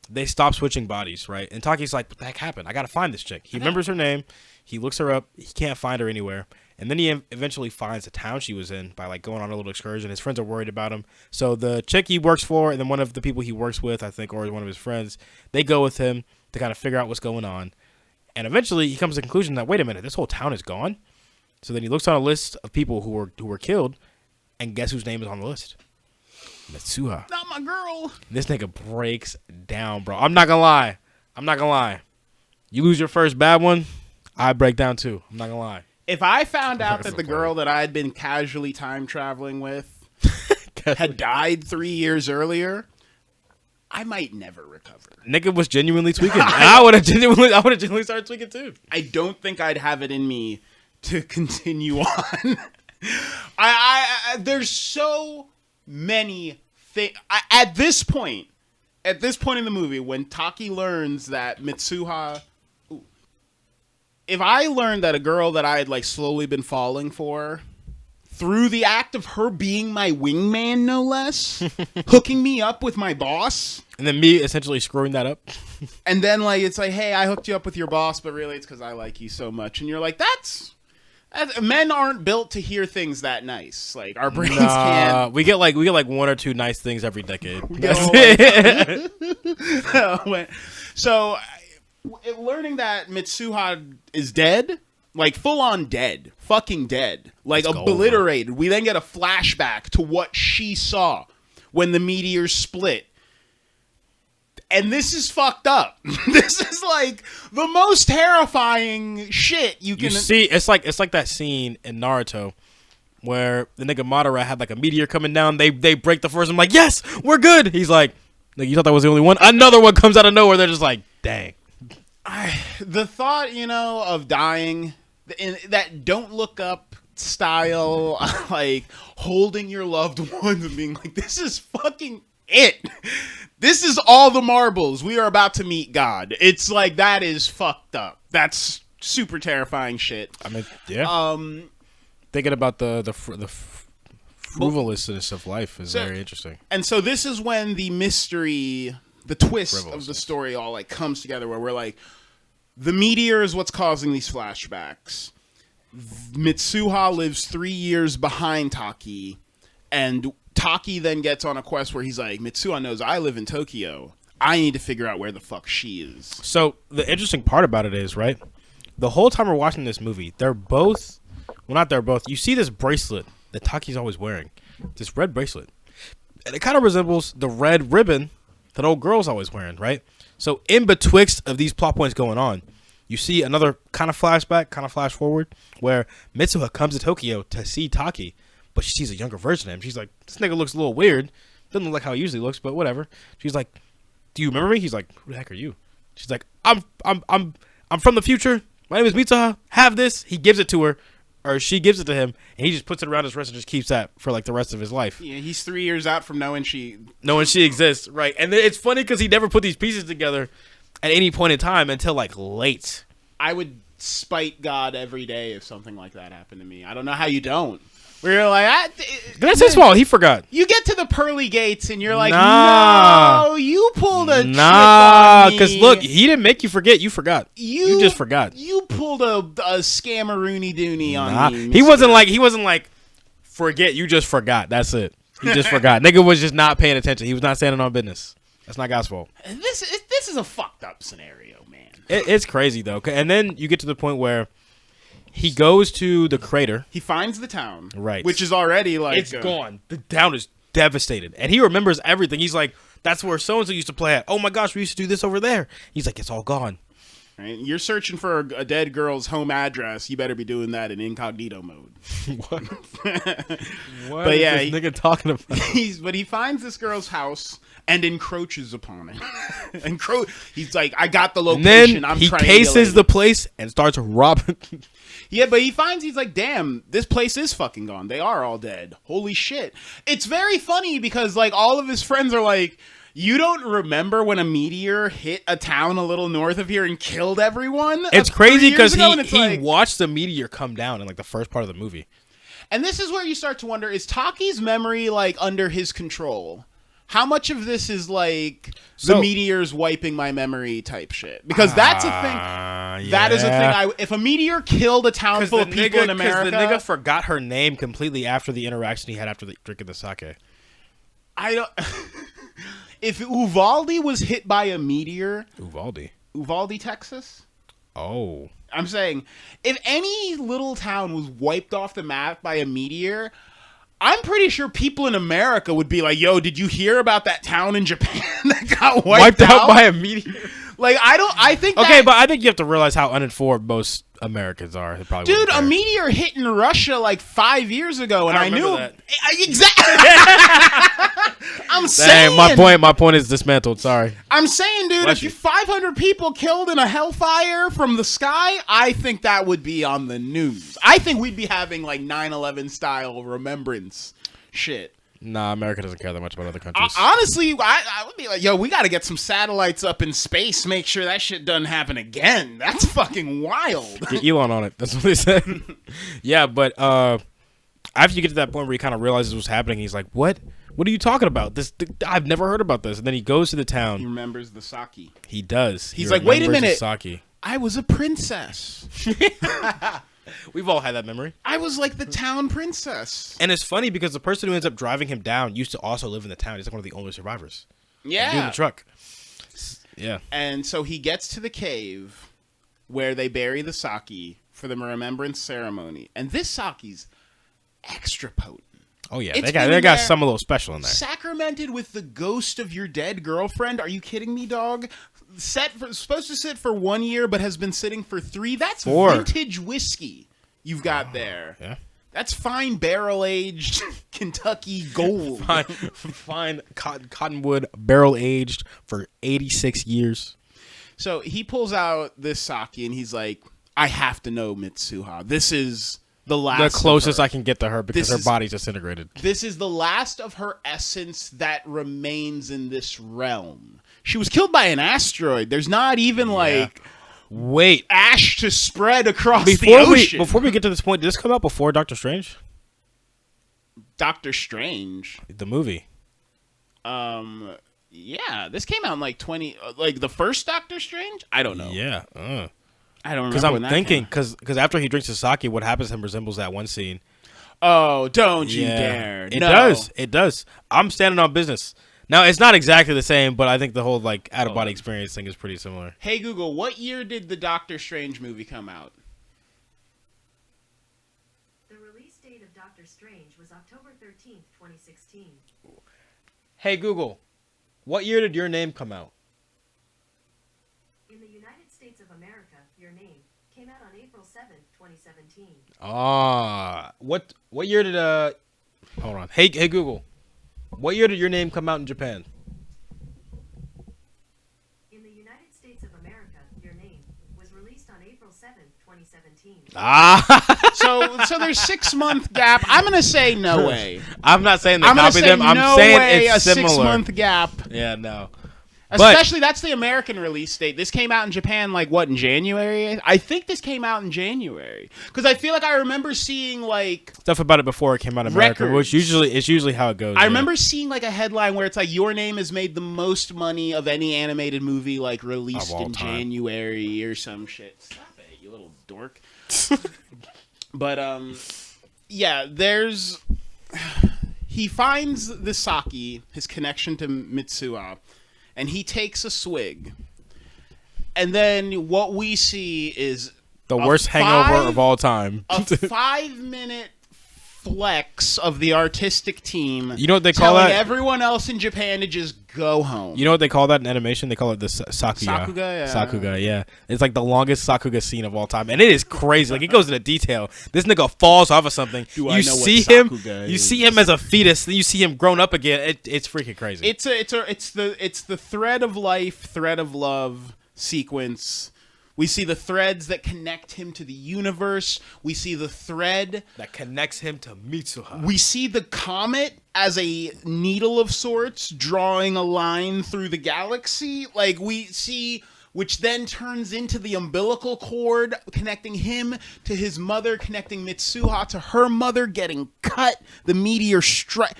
they stop switching bodies, right? And Taki's like, what the heck happened? I got to find this chick. He remembers her name. He looks her up. He can't find her anywhere. And then he eventually finds the town she was in by like going on a little excursion. His friends are worried about him. So the chick he works for and then one of the people he works with, I think, or one of his friends, they go with him to kind of figure out what's going on. And eventually he comes to the conclusion that, wait a minute, this whole town is gone. So then he looks on a list of people who were killed, and guess whose name is on the list? Mitsuha. Not my girl. This nigga breaks down, bro. I'm not gonna lie. You lose your first bad one, I break down too. I'm not gonna lie. If I found out that the girl that I had been casually time traveling with had died 3 years earlier, I might never recover. Nigga was genuinely tweaking. I would have genuinely started tweaking too. I don't think I'd have it in me to continue on. I there's so many things at this point in the movie when Taki learns that Mitsuha. If I learned that a girl that I had like slowly been falling for, through the act of her being my wingman, no less, hooking me up with my boss, and then me essentially screwing that up, and then like it's like, hey, I hooked you up with your boss, but really it's because I like you so much, and you're like, men aren't built to hear things that nice. Like our brains can't. We get like one or two nice things every decade. So, learning that Mitsuha is dead, like full on dead, fucking dead, like obliterated. We then get a flashback to what she saw when the meteors split. And this is fucked up. This is like the most terrifying shit you can see. It's like that scene in Naruto where the nigga Madara had like a meteor coming down. They break the first. I'm like, yes, we're good. He's like, you thought that was the only one? Another one comes out of nowhere. They're just like, dang. The thought, of dying, that don't look up style, like holding your loved ones and being like, this is fucking it. This is all the marbles. We are about to meet God. It's like, that is fucked up. That's super terrifying shit. I mean, yeah. Thinking about the frivolousness of life is very interesting. And so this is when the mystery, the twist of the Frivolousness. story all like comes together, where we're like, the meteor is what's causing these flashbacks. Mitsuha lives 3 years behind Taki, and Taki then gets on a quest where he's like, Mitsuha knows I live in Tokyo. I need to figure out where the fuck she is. So the interesting part about it is, right, the whole time we're watching this movie, they're both, well, not they're both, you see this bracelet that Taki's always wearing, this red bracelet, and it kind of resembles the red ribbon that old girl's always wearing, right? So in betwixt of these plot points going on, you see another kind of flashback, kind of flash forward, where Mitsuha comes to Tokyo to see Taki, but she sees a younger version of him. She's like, this nigga looks a little weird. Doesn't look like how he usually looks, but whatever. She's like, do you remember me? He's like, who the heck are you? She's like, I'm from the future. My name is Mitsuha. Have this. He gives it to her, or she gives it to him, and he just puts it around his wrist and just keeps that for like the rest of his life. Yeah, he's 3 years out from knowing she exists, right? And it's funny because he never put these pieces together at any point in time until like late. I would spite God every day if something like that happened to me. I don't know how you don't. Where you're like, That's his fault. He forgot. You get to the pearly gates and you're like, Nah. no, you pulled a trick Nah, on me. because look, he didn't make you forget. You forgot. You just forgot. You pulled a scammeroony doony on Nah, me. he wasn't like forget. You just forgot. That's it. He just forgot. Nigga was just not paying attention. He was not standing on business. That's not God's fault. This is a fucked up scenario, man. It's crazy though, and then you get to the point where he goes to the crater. He finds the town, Right, which is already like it's gone. The town is devastated, and he remembers everything. He's like, "That's where so and so used to play at. Oh my gosh, we used to do this over there." He's like, "It's all gone." Right? You're searching for a dead girl's home address. You better be doing that in incognito mode. What? What But is yeah, this nigga talking about? But he finds this girl's house and encroaches upon it. He's like, I got the And location. then I'm he triangulating. cases the place and starts robbing. Yeah, but he's like, damn, this place is fucking gone. They are all dead. Holy shit. It's very funny because like all of his friends are like, you don't remember when a meteor hit a town a little north of here and killed everyone? It's crazy because he like, watched the meteor come down in like the first part of the movie. and this is where you start to wonder, is Taki's memory like under his control? How much of this is like the meteor's wiping my memory type shit? Because that's a thing. Yeah. That is a thing. If a meteor killed a town full of people in America, because the nigga forgot her name completely after the interaction he had after drinking the sake. I don't. If Uvalde was hit by a meteor, Uvalde, Texas. Oh, I'm saying, if any little town was wiped off the map by a meteor, I'm pretty sure people in America would be like, yo, did you hear about that town in Japan that got wiped out by a meteor? Like, I think okay, but I think you have to realize how uninformed most Americans are. They probably dude, a meteor hit in Russia like 5 years ago, and I knew that. Exactly. I'm saying, my point is dismantled. Sorry. I'm saying, dude, if you 500 people killed in a hellfire from the sky, I think that would be on the news. I think we'd be having like 9/11 style remembrance shit. Nah, America doesn't care that much about other countries. Honestly, I would be like, yo, we got to get some satellites up in space, make sure that shit doesn't happen again. That's fucking wild. Get Elon on it. That's what they said. Yeah, but after you get to that point where he kind of realizes what's happening, he's like, what? What are you talking about? I've never heard about this. And then he goes to the town. He remembers the sake. He does. He's like, wait a minute. Sake. I was a princess. We've all had that memory. I was like the town princess. And it's funny because the person who ends up driving him down used to also live in the town. He's like one of the only survivors. Yeah. Dude in the truck. Yeah. And so he gets to the cave where they bury the sake for the remembrance ceremony. And this sake's extra potent. Oh, yeah. They got something a little special in there. Sacramented with the ghost of your dead girlfriend. Are you kidding me, dog? Supposed to sit for 1 year, but has been sitting for 3. That's 4. Vintage whiskey you've got there. Yeah. That's fine barrel-aged Kentucky gold. Fine cottonwood barrel-aged for 86 years. So he pulls out this sake, and he's like, I have to know Mitsuha. This is the closest I can get to her because her body's disintegrated. This is the last of her essence that remains in this realm. She was killed by an asteroid. There's not even ash to spread across the ocean. Before we get to this point, did this come out before Doctor Strange? Doctor Strange, the movie. Yeah, this came out in like the first Doctor Strange. I don't know. Yeah, I don't remember. Because I'm thinking, because after he drinks the sake, what happens to him resembles that one scene. Oh, don't you dare! It does. It does. I'm standing on business. Now, it's not exactly the same, but I think the whole like out of body experience thing is pretty similar. Hey Google, what year did the Doctor Strange movie come out? The release date of Doctor Strange was October 13th, 2016. Hey Google, what year did Your Name come out? In the United States of America, Your Name came out on April 7th, 2017. What year did hold on. Hey Google, what year did Your Name come out in Japan? In the United States of America, Your Name was released on April 7th, 2017. So there's 6-month gap. I'm gonna say no way. I'm not saying they copy them. I'm saying it's similar. 6-month gap. Yeah, no. Especially that's the American release date. This came out in Japan in January? I think this came out in January. Because I feel like I remember seeing stuff about it before it came out in America, which it's usually how it goes. I remember seeing a headline where it's Your Name has made the most money of any animated movie released in January or some shit. Stop it, you little dork. But yeah, he finds the sake, his connection to Mitsuha, and he takes a swig. And then what we see is the worst hangover of all time. A 5-minute flex of the artistic team. You know what they call that? Everyone else in Japan to just go home. You know what they call that in animation? They call it the Sakuga. Sakuga, yeah. Sakuga, yeah. It's the longest Sakuga scene of all time, and it is crazy. It goes into detail. This nigga falls off of something. You see him as a fetus. Then you see him grown up again. It's freaking crazy. It's the thread of life, thread of love sequence. We see the threads that connect him to the universe. We see the thread that connects him to Mitsuha. We see the comet as a needle of sorts drawing a line through the galaxy. We see, which then turns into the umbilical cord connecting him to his mother, connecting Mitsuha to her mother, getting cut, the meteor strike.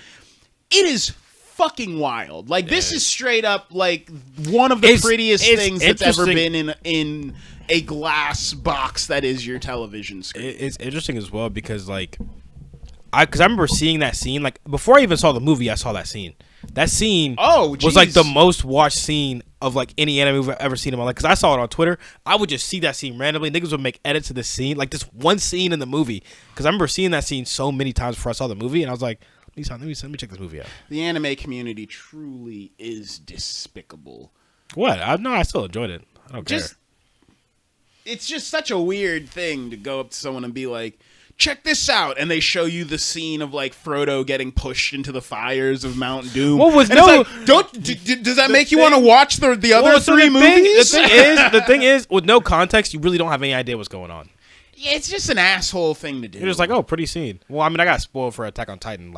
It is fucking wild. This is straight up one of the prettiest things that's ever been in a glass box that is your television screen. It's interesting as well because I remember seeing that scene before I even saw the movie. I saw that scene. That scene was the most watched scene of any anime movie I've ever seen in my life. Because I saw it on Twitter. I would just see that scene randomly. Niggas would make edits to this scene, this one scene in the movie. Because I remember seeing that scene so many times before I saw the movie, and I was like, let me check this movie out. The anime community truly is despicable. What? I still enjoyed it. I don't care. It's just such a weird thing to go up to someone and be like, check this out, and they show you the scene of Frodo getting pushed into the fires of Mount Doom. What was does that make you want to watch the other three movies? The thing is, with no context, you really don't have any idea what's going on. Yeah, it's just an asshole thing to do. You're just pretty scene. Well, I mean, I got spoiled for Attack on Titan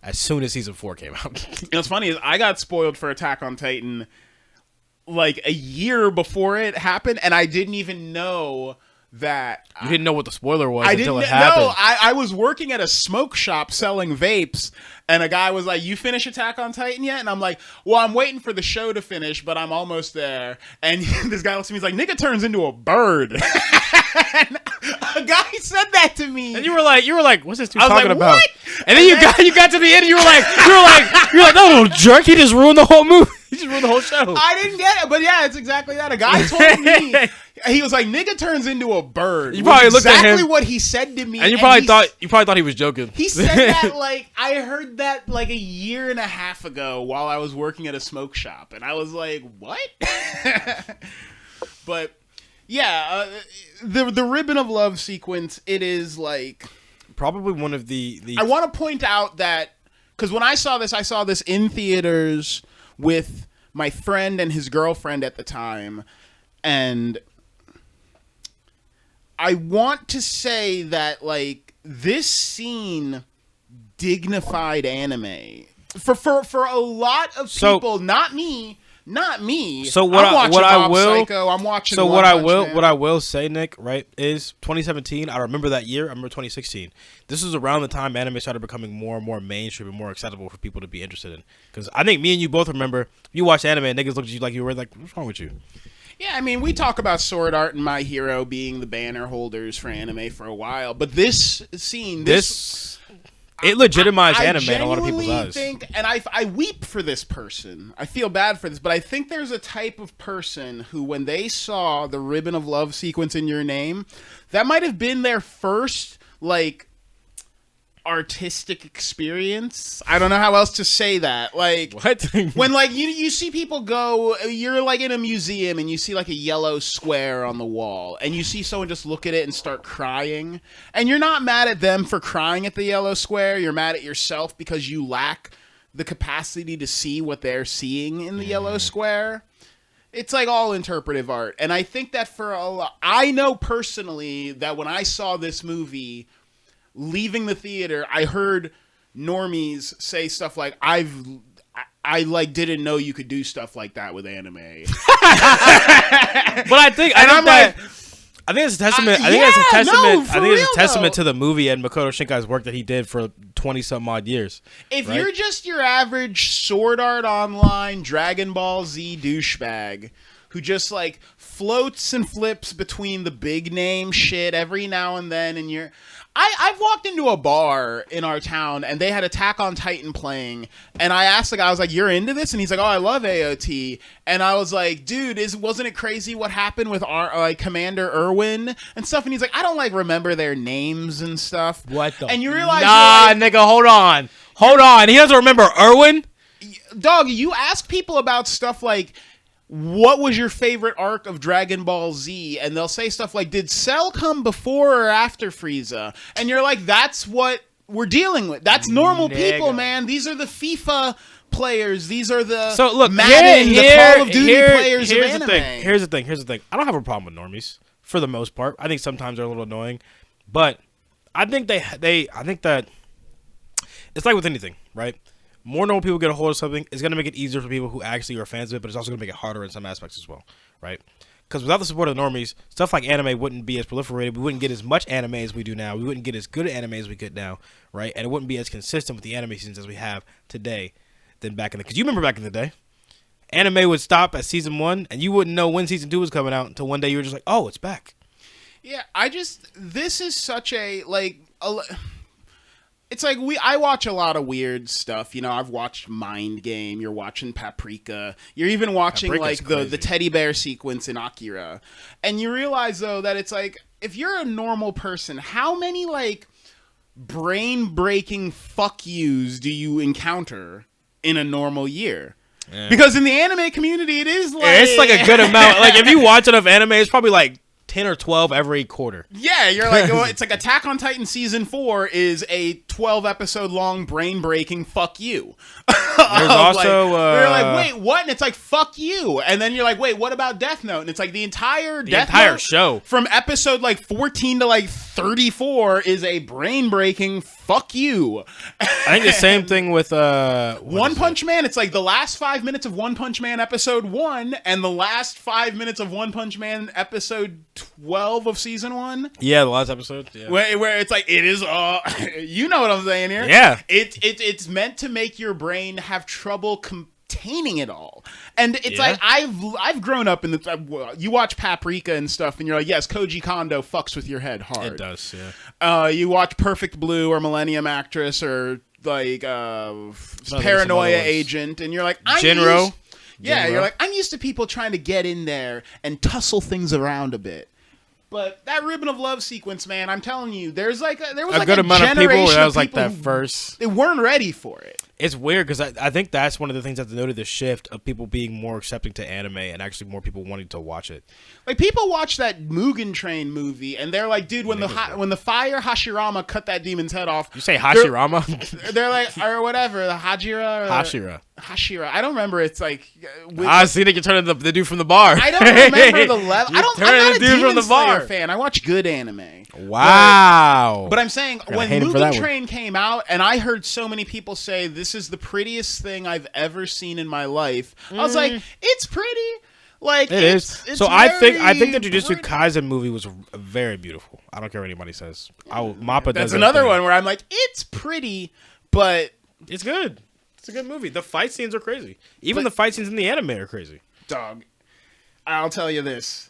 as soon as season 4 came out. What's funny is I got spoiled for Attack on Titan a year before it happened, and I didn't even know that. You didn't know what the spoiler was until it happened. No, I was working at a smoke shop selling vapes, and a guy was like, "You finish Attack on Titan yet?" And I'm like, "Well, I'm waiting for the show to finish, but I'm almost there." And this guy looks at me, he's like, "Nigga turns into a bird." And a guy said that to me, and you were like, "What's this dude talking about?" What? And then you got to the end, and you were like, "That little jerk, he just ruined the whole movie. He just ruined the whole show." I didn't get it, but yeah, it's exactly that. A guy told me, he was like, "Nigga turns into a bird." You probably looked at him, exactly what he said to me, and you probably thought he was joking. He said that I heard that a year and a half ago while I was working at a smoke shop, and I was like, "What?" But yeah, the Ribbon of Love sequence. It is probably one of the. I want to point out that because when I saw this in theaters with my friend and his girlfriend at the time, and I want to say that this scene dignified anime for a lot of people. Not me. So I'm watching what I Mob will Psycho, I'm watching. So One what I Punch will Man. what I will say, Nick, right, is 2017. I remember that year. I remember 2016. This was around the time anime started becoming more and more mainstream and more acceptable for people to be interested in. Because I think me and you both remember you watched anime and niggas looked at you like you were like, what's wrong with you? Yeah, I mean, we talk about Sword Art and My Hero being the banner holders for anime for a while, but this scene, it legitimized I anime in a lot of people's genuinely eyes. think, and I weep for this person. I feel bad for this, but I think there's a type of person who, when they saw the Ribbon of Love sequence in Your Name, that might have been their first, like, artistic experience. I don't know how else to say that. Like, What? when, like, you see people go, you're, like, in a museum and you see, like, a yellow square on the wall and you see someone just look at it and start crying, and you're not mad at them for crying at the yellow square. You're mad at yourself because you lack the capacity to see what they're seeing in the yellow square. It's like all interpretive art. And I think that for a lot, I know personally that when I saw this movie, leaving the theater, I heard normies say stuff like, I like didn't know you could do stuff like that with anime. But I think it's a testament. I think it's a testament to the movie and Makoto Shinkai's work that he did for 20-something odd years. If right? you're just your average Sword Art Online Dragon Ball Z douchebag who just like floats and flips between the big name shit every now and then, and I've walked into a bar in our town and they had Attack on Titan playing, and I asked the guy, I was like, "You're into this?" And he's like, "Oh, I love AOT." And I was like, "Dude, wasn't it crazy what happened with our Commander Irwin and stuff?" And he's like, "I don't like remember their names and stuff." What the? And you realize, nah, nigga, hold on. He doesn't remember Irwin. Dog, you ask people about stuff like, what was your favorite arc of Dragon Ball Z? And they'll say stuff like, did Cell come before or after Frieza? And you're like, that's what we're dealing with. That's normal people, man. These are the FIFA players. These are the Madden, the Call of Duty players of anime. Here's the thing. I don't have a problem with normies for the most part. I think sometimes they're a little annoying, but I think I think that it's like with anything, right? More normal people get a hold of something, it's going to make it easier for people who actually are fans of it, but it's also going to make it harder in some aspects as well, right? Because without the support of the normies, stuff like anime wouldn't be as proliferated. We wouldn't get as much anime as we do now. We wouldn't get as good anime as we get now, right? And it wouldn't be as consistent with the anime seasons as we have today than back in the... Because you remember back in the day, anime would stop at season 1, and you wouldn't know when season 2 was coming out until one day you were just like, oh, it's back. Yeah, this is such a, like... It's like I watch a lot of weird stuff. You know, I've watched Mind Game. You're watching Paprika. You're even watching Paprika's like the teddy bear sequence in Akira. And you realize though that it's like, if you're a normal person, how many like brain breaking fuck yous do you encounter in a normal year? Yeah. Because in the anime community, it is like... Yeah, it's like a good amount. Like if you watch enough anime, it's probably like 10 or 12 every quarter. Yeah, you're like, well, it's like Attack on Titan season 4 is a 12-episode long brain-breaking fuck you. There's also... you're like, wait, what? And it's like, fuck you. And then you're like, wait, what about Death Note? And it's like the entire Note show. From episode like 14 to like 34 is a brain-breaking fuck you. I think the same thing with... One Punch Man, it's like the last 5 minutes of One Punch Man episode 1 and the last 5 minutes of One Punch Man episode 12 of season 1. Yeah, the last episode. Yeah. Where it's like, it is you know what I'm saying here. Yeah. It's meant to make your brain have trouble containing it all. And it's like, I've grown up in the... You watch Paprika and stuff, and you're like, yes, Koji Kondo fucks with your head hard. It does, yeah. You watch Perfect Blue or Millennium Actress or like Paranoia Agent, and you're like, Jinro. You're like, I'm used to people trying to get in there and tussle things around a bit. But that Ribbon of Love sequence, man, I'm telling you, there was a good amount of people that was like that first. They weren't ready for it. It's weird because I think that's one of the things that's noted the shift of people being more accepting to anime and actually more people wanting to watch it. Like, people watch that Mugen Train movie, and they're like, dude, when the fire Hashirama cut that demon's head off. You say Hashirama? They're like, or whatever, the Hajira. Or Hashira. I don't remember. It's like. See that you're turning the dude from the bar. I don't remember the level. I'm not a Demon Slayer fan. I watch good anime. Wow. But I'm saying, when Mugen Train came out, and I heard so many people say, this is the prettiest thing I've ever seen in my life, I was like, it's pretty. Like, it is. So I think the Jujutsu Kaisen movie was very beautiful. I don't care what anybody says. Mappa does. That's another one where I'm like, it's pretty, but it's good. It's a good movie. The fight scenes are crazy. Even the fight scenes in the anime are crazy. Dog, I'll tell you this: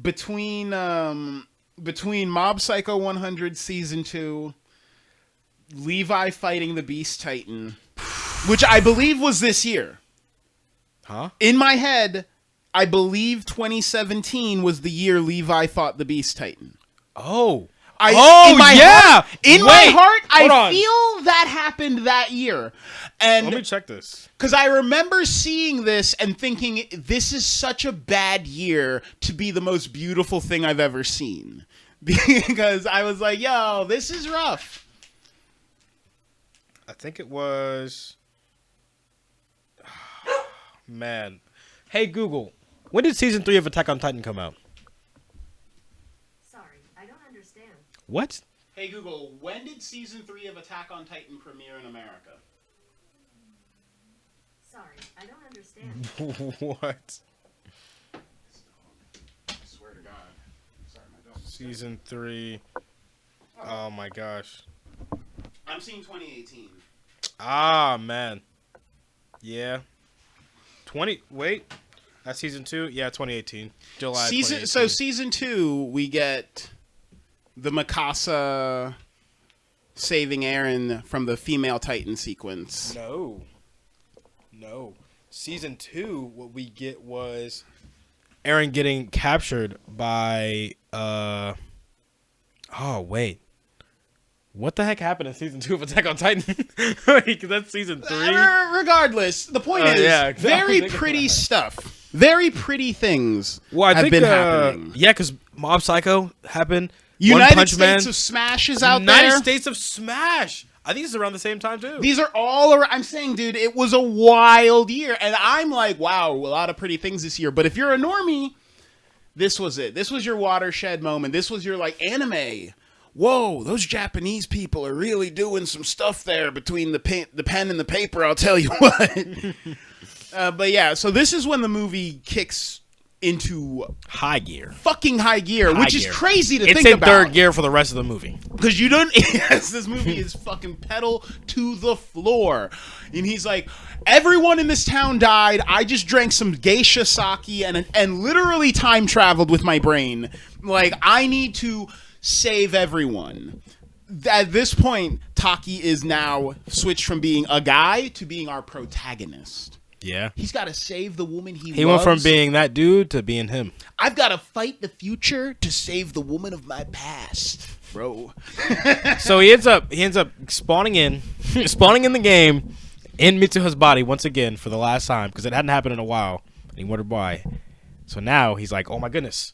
between Mob Psycho 100 season 2, Levi fighting the Beast Titan, which I believe was this year. Huh? In my head, I believe 2017 was the year Levi fought the Beast Titan. Oh. My heart, I feel that happened that year. And let me check this. Because I remember seeing this and thinking, this is such a bad year to be the most beautiful thing I've ever seen. Because I was like, yo, this is rough. I think it was... Man. Hey, Google. When did season 3 of Attack on Titan come out? Sorry, I don't understand. What? Hey, Google, when did season 3 of Attack on Titan premiere in America? Sorry, I don't understand. What? I swear to God. Sorry, my dog. Season 3. Oh, my gosh. I'm seeing 2018. Ah, man. Yeah. Wait. That's season 2? Yeah, 2018. July 2018. So season 2, we get the Mikasa saving Eren from the female Titan sequence. No. Season 2, what we get was Eren getting captured by oh wait. What the heck happened in season 2 of Attack on Titan? That's season 3. Regardless, the point is, very pretty stuff. Very pretty things have been happening. Yeah, because Mob Psycho happened. United States of Smash is out there. United States of Smash. I think it's around the same time, too. These are all around. I'm saying, dude, it was a wild year. And I'm like, wow, a lot of pretty things this year. But if you're a normie, this was it. This was your watershed moment. This was your, like, anime. Whoa, those Japanese people are really doing some stuff there between the pen and the paper, I'll tell you what. But yeah, so this is when the movie kicks into high gear. Fucking high gear, which is crazy to think about. It's in third gear for the rest of the movie. Because you don't... Yes, this movie is fucking pedal to the floor. And he's like, everyone in this town died. I just drank some geisha sake and literally time traveled with my brain. Like, I need to save everyone. At this point, Taki is now switched from being a guy to being our protagonist. Yeah. He's got to save the woman he loves. He went from being that dude to being him. I've got to fight the future to save the woman of my past, bro. So he ends up spawning in the game in Mitsuha's body once again for the last time because it hadn't happened in a while. And he wondered why. So now he's like, oh my goodness,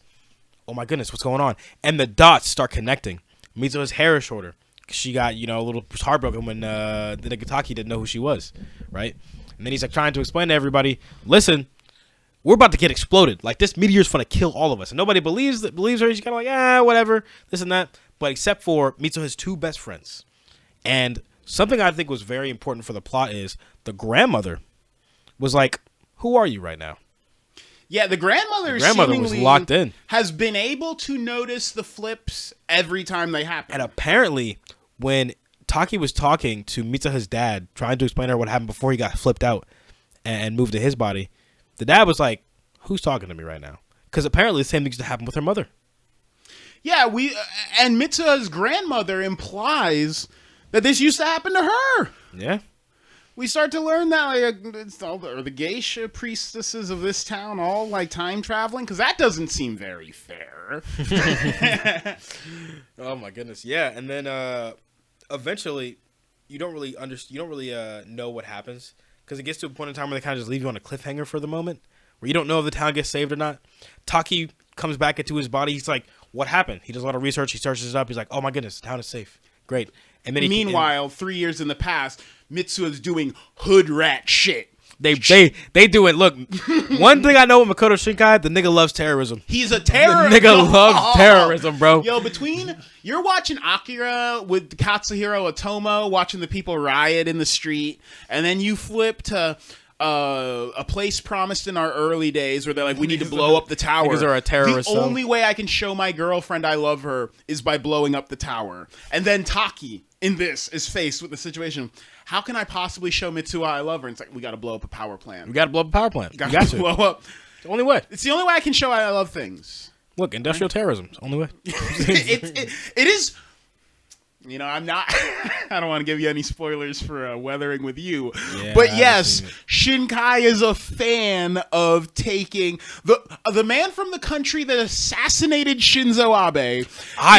what's going on? And the dots start connecting. Mitsuha's hair is shorter. She got, a little heartbroken when the Nagataki didn't know who she was, right? And then he's like trying to explain to everybody, listen, we're about to get exploded. Like, this meteor's going to kill all of us. And nobody believes her. She's kind of like, whatever, this and that. But except for Mitsuha's two best friends. And something I think was very important for the plot is the grandmother was like, who are you right now? Yeah, the grandmother was locked in. Has been able to notice the flips every time they happen. And apparently, when Taki was talking to Mitsuha's dad, trying to explain to her what happened before he got flipped out and moved to his body, the dad was like, who's talking to me right now? Because apparently the same thing used to happen with her mother. Yeah, and Mitsuha's grandmother implies that this used to happen to her. Yeah. We start to learn that it's all the geisha priestesses of this town all like time traveling, because that doesn't seem very fair. Oh my goodness, yeah. And then eventually you don't really know what happens because it gets to a point in time where they kind of just leave you on a cliffhanger for the moment, where you don't know if the town gets saved or not. Taki comes back into his body. He's like, "What happened?" He does a lot of research. He searches it up. He's like, "Oh my goodness, the town is safe. Great." And then meanwhile, 3 years in the past, Mitsuha's doing hood rat shit. They do it. Look, one thing I know with Makoto Shinkai, the nigga loves terrorism. He's a terrorist. The nigga loves terrorism, bro. Yo, you're watching Akira with Katsuhiro Otomo, watching the people riot in the street, and then you flip to A Place Promised in Our Early Days, where they're like, we need to blow up the tower. Because they're a terrorist. The only way I can show my girlfriend I love her is by blowing up the tower. And then Taki, in this, is faced with the situation. How can I possibly show Mitsuha I love her? And it's like, we got to blow up a power plant. We got to blow up a power plant. You got to blow up. It's the only way. It's the only way I can show I love things. Look, industrial terrorism. It's the only way. It is. You know, I'm not. I don't want to give you any spoilers for Weathering with You, but yes, Shinkai is a fan of taking the man from the country that assassinated Shinzo Abe.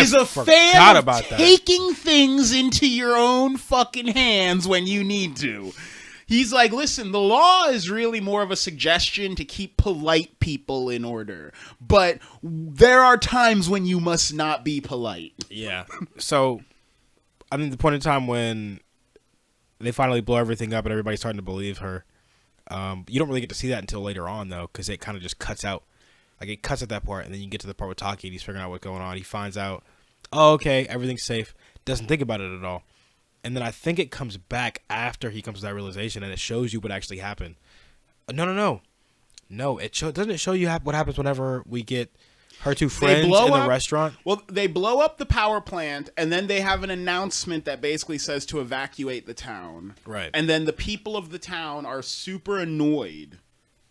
Is a fan of taking things into your own fucking hands when you need to. He's like, listen, the law is really more of a suggestion to keep polite people in order, but there are times when you must not be polite. Yeah. So. I think the point in time when they finally blow everything up and everybody's starting to believe her, you don't really get to see that until later on, though, because it kind of just cuts out. Like, it cuts at that part, and then you get to the part with Taki, and he's figuring out what's going on. He finds out, oh, okay, everything's safe. Doesn't think about it at all. And then I think it comes back after he comes to that realization, and it shows you what actually happened. No, doesn't it show you what happens whenever we get her two friends in the restaurant? Well, they blow up the power plant, and then they have an announcement that basically says to evacuate the town. Right. And then the people of the town are super annoyed.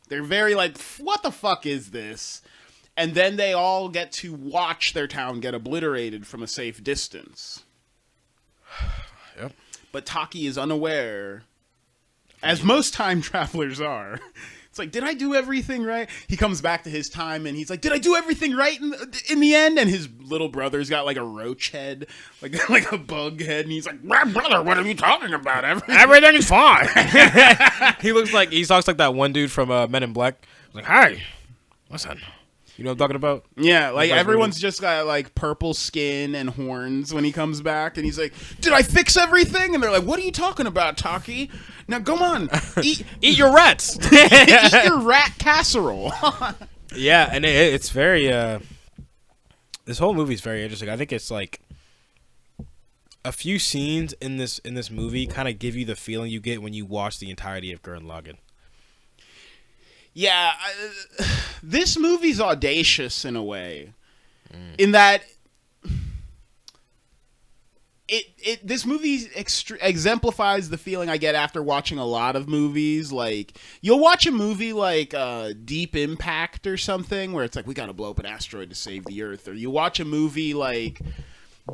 They're very like, what the fuck is this? And then they all get to watch their town get obliterated from a safe distance. Yep. But Taki is unaware, as most time travelers are. It's like, did I do everything right? He comes back to his time, and he's like, did I do everything right in the end? And his little brother's got, like, a roach head, like a bug head, and he's like, brother, what are you talking about? Everything is fine. He talks like that one dude from Men in Black. He's like, hi, listen. You know what I'm talking about? Yeah, like, everyone's just got, like, purple skin and horns when he comes back, and he's like, did I fix everything? And they're like, what are you talking about, Taki? Now, go on. Eat your rats. Eat your rat casserole. Yeah, and it's very... this whole movie is very interesting. I think it's, like... A few scenes in this movie kind of give you the feeling you get when you watch the entirety of Gurren Lagann. Yeah, this movie's audacious in a way, in that this movie exemplifies the feeling I get after watching a lot of movies. Like, you'll watch a movie like Deep Impact or something, where it's like, we got to blow up an asteroid to save the Earth, or you watch a movie like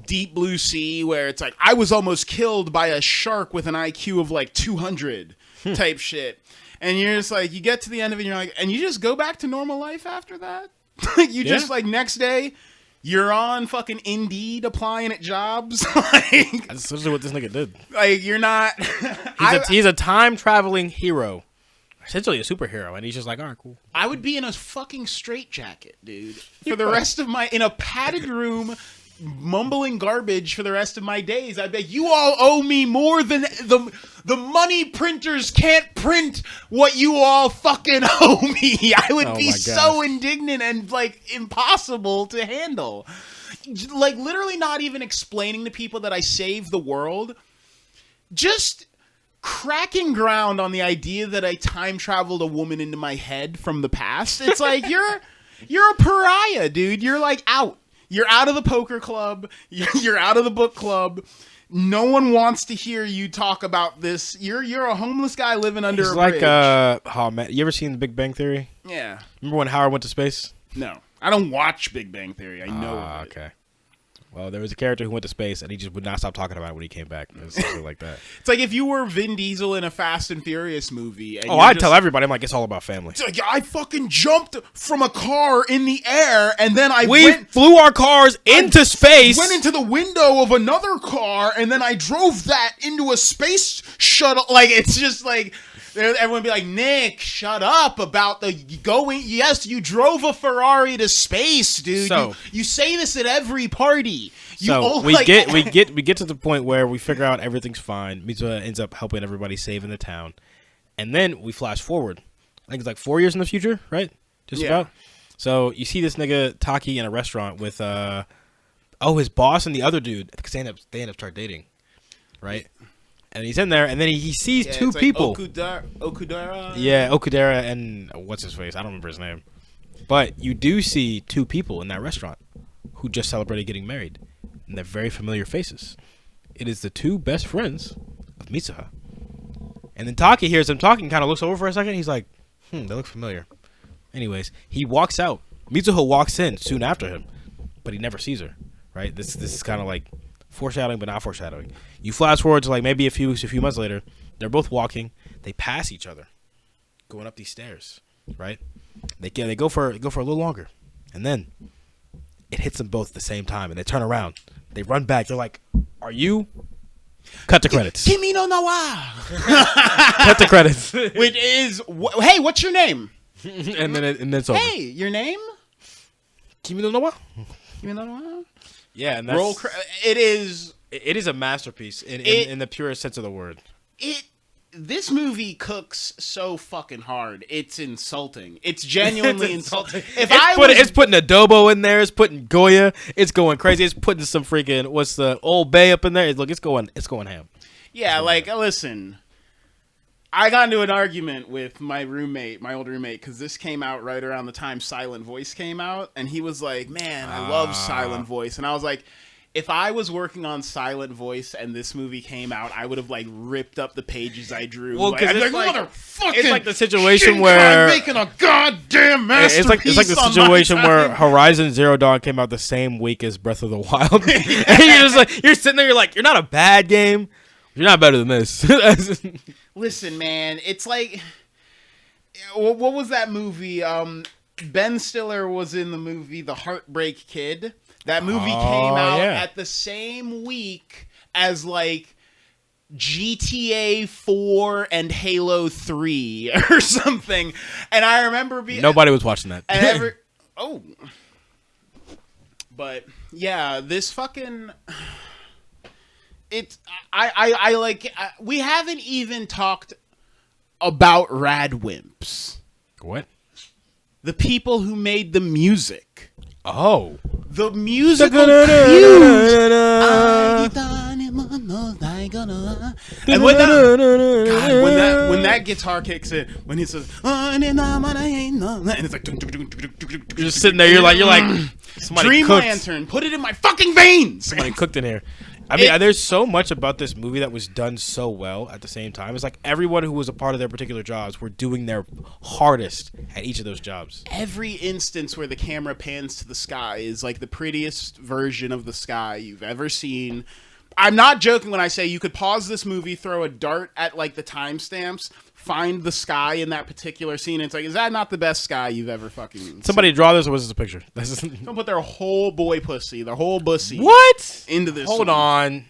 Deep Blue Sea, where it's like, I was almost killed by a shark with an IQ of like 200 type shit. And you're just like, you get to the end of it, and you're like, and you just go back to normal life after that? Just like, next day, you're on fucking Indeed applying at jobs. Like, that's essentially what this nigga did. Like, you're not... he's a time-traveling hero. Essentially a superhero, and he's just like, all right, cool. I would be in a fucking straitjacket, dude, for the rest of my... In a padded room... mumbling garbage for the rest of my days. I bet you all owe me more than the money printers can't print what you all fucking owe me. I would be so indignant and like impossible to handle. Like, literally not even explaining to people that I saved the world. Just cracking ground on the idea that I time traveled a woman into my head from the past. It's like, you're a pariah, dude. You're like out. You're out of the poker club. You're out of the book club. No one wants to hear you talk about this. You're a homeless guy living under a bridge. Oh man, you ever seen The Big Bang Theory? Yeah. Remember when Howard went to space? No, I don't watch Big Bang Theory. I know of it. Okay. Well, there was a character who went to space, and he just would not stop talking about it when he came back. It was something like that. It's like if you were Vin Diesel in a Fast and Furious movie. And I'd tell everybody, I'm like, it's all about family. It's like, I fucking jumped from a car in the air, and then We flew our cars into space. Went into the window of another car, and then I drove that into a space shuttle. Like, it's just like... Everyone would be like, Nick, shut up about the going. Yes, you drove a Ferrari to space, dude. So, you say this at every party. We get to the point where we figure out everything's fine. Mitsuha ends up helping everybody saving the town, and then we flash forward. I think it's like 4 years in the future, right? Just about. So you see this nigga Taki in a restaurant with his boss and the other dude, because they end up start dating, right? And he's in there, and then he sees two people. Okudara. Yeah, Okudara and what's his face? I don't remember his name. But you do see two people in that restaurant who just celebrated getting married, and they're very familiar faces. It is the two best friends of Mitsuha. And then Taki hears them talking, kind of looks over for a second. He's like, they look familiar. Anyways, he walks out. Mitsuha walks in soon after him, but he never sees her. Right? This is kind of like foreshadowing, but not foreshadowing. You flash forward to like maybe a few months later. They're both walking. They pass each other, going up these stairs. Right? They go for a little longer, and then it hits them both at the same time, and they turn around. They run back. They're like, "Are you?" Cut the credits. Kimi no Nawa. Cut the credits. Which is, hey, what's your name? and then it's over. Hey, your name? Kimi no Nawa. Kimi no Nawa. Yeah, and that's, it is a masterpiece in the purest sense of the word. This movie cooks so fucking hard. It's insulting. It's genuinely insulting. It's putting adobo in there. It's putting Goya. It's going crazy. It's putting some freaking what's the Old Bay up in there. It's going ham. Yeah, listen. I got into an argument with my old roommate, because this came out right around the time Silent Voice came out, and he was like, man, I love Silent Voice. And I was like, if I was working on Silent Voice and this movie came out, I would have like ripped up the pages I drew. Well, because it's like the situation where making a goddamn masterpiece. It's like the situation where Horizon Zero Dawn came out the same week as Breath of the Wild, and you're sitting there, you're like, you're not a bad game, you're not better than this. Listen, man, it's like, what was that movie? Ben Stiller was in the movie The Heartbreak Kid. That movie came out at the same week as like GTA 4 and Halo 3 or something. And I remember nobody was watching that. But yeah, this fucking I like we haven't even talked about Radwimps. What? The people who made the music. Oh. The musical cues. And when that guitar kicks in, when he says, and it's like, you're just sitting there, you're like, Dream cooked. Lantern, put it in my fucking veins. Somebody cooked in here. I mean, there's so much about this movie that was done so well at the same time. It's like everyone who was a part of their particular jobs were doing their hardest at each of those jobs. Every instance where the camera pans to the sky is like the prettiest version of the sky you've ever seen. I'm not joking when I say you could pause this movie, throw a dart at like the timestamps, find the sky in that particular scene, and it's like, is that not the best sky you've ever fucking seen? Somebody draw this, or was this a picture? Don't put their whole bussy what? Into this. Hold on.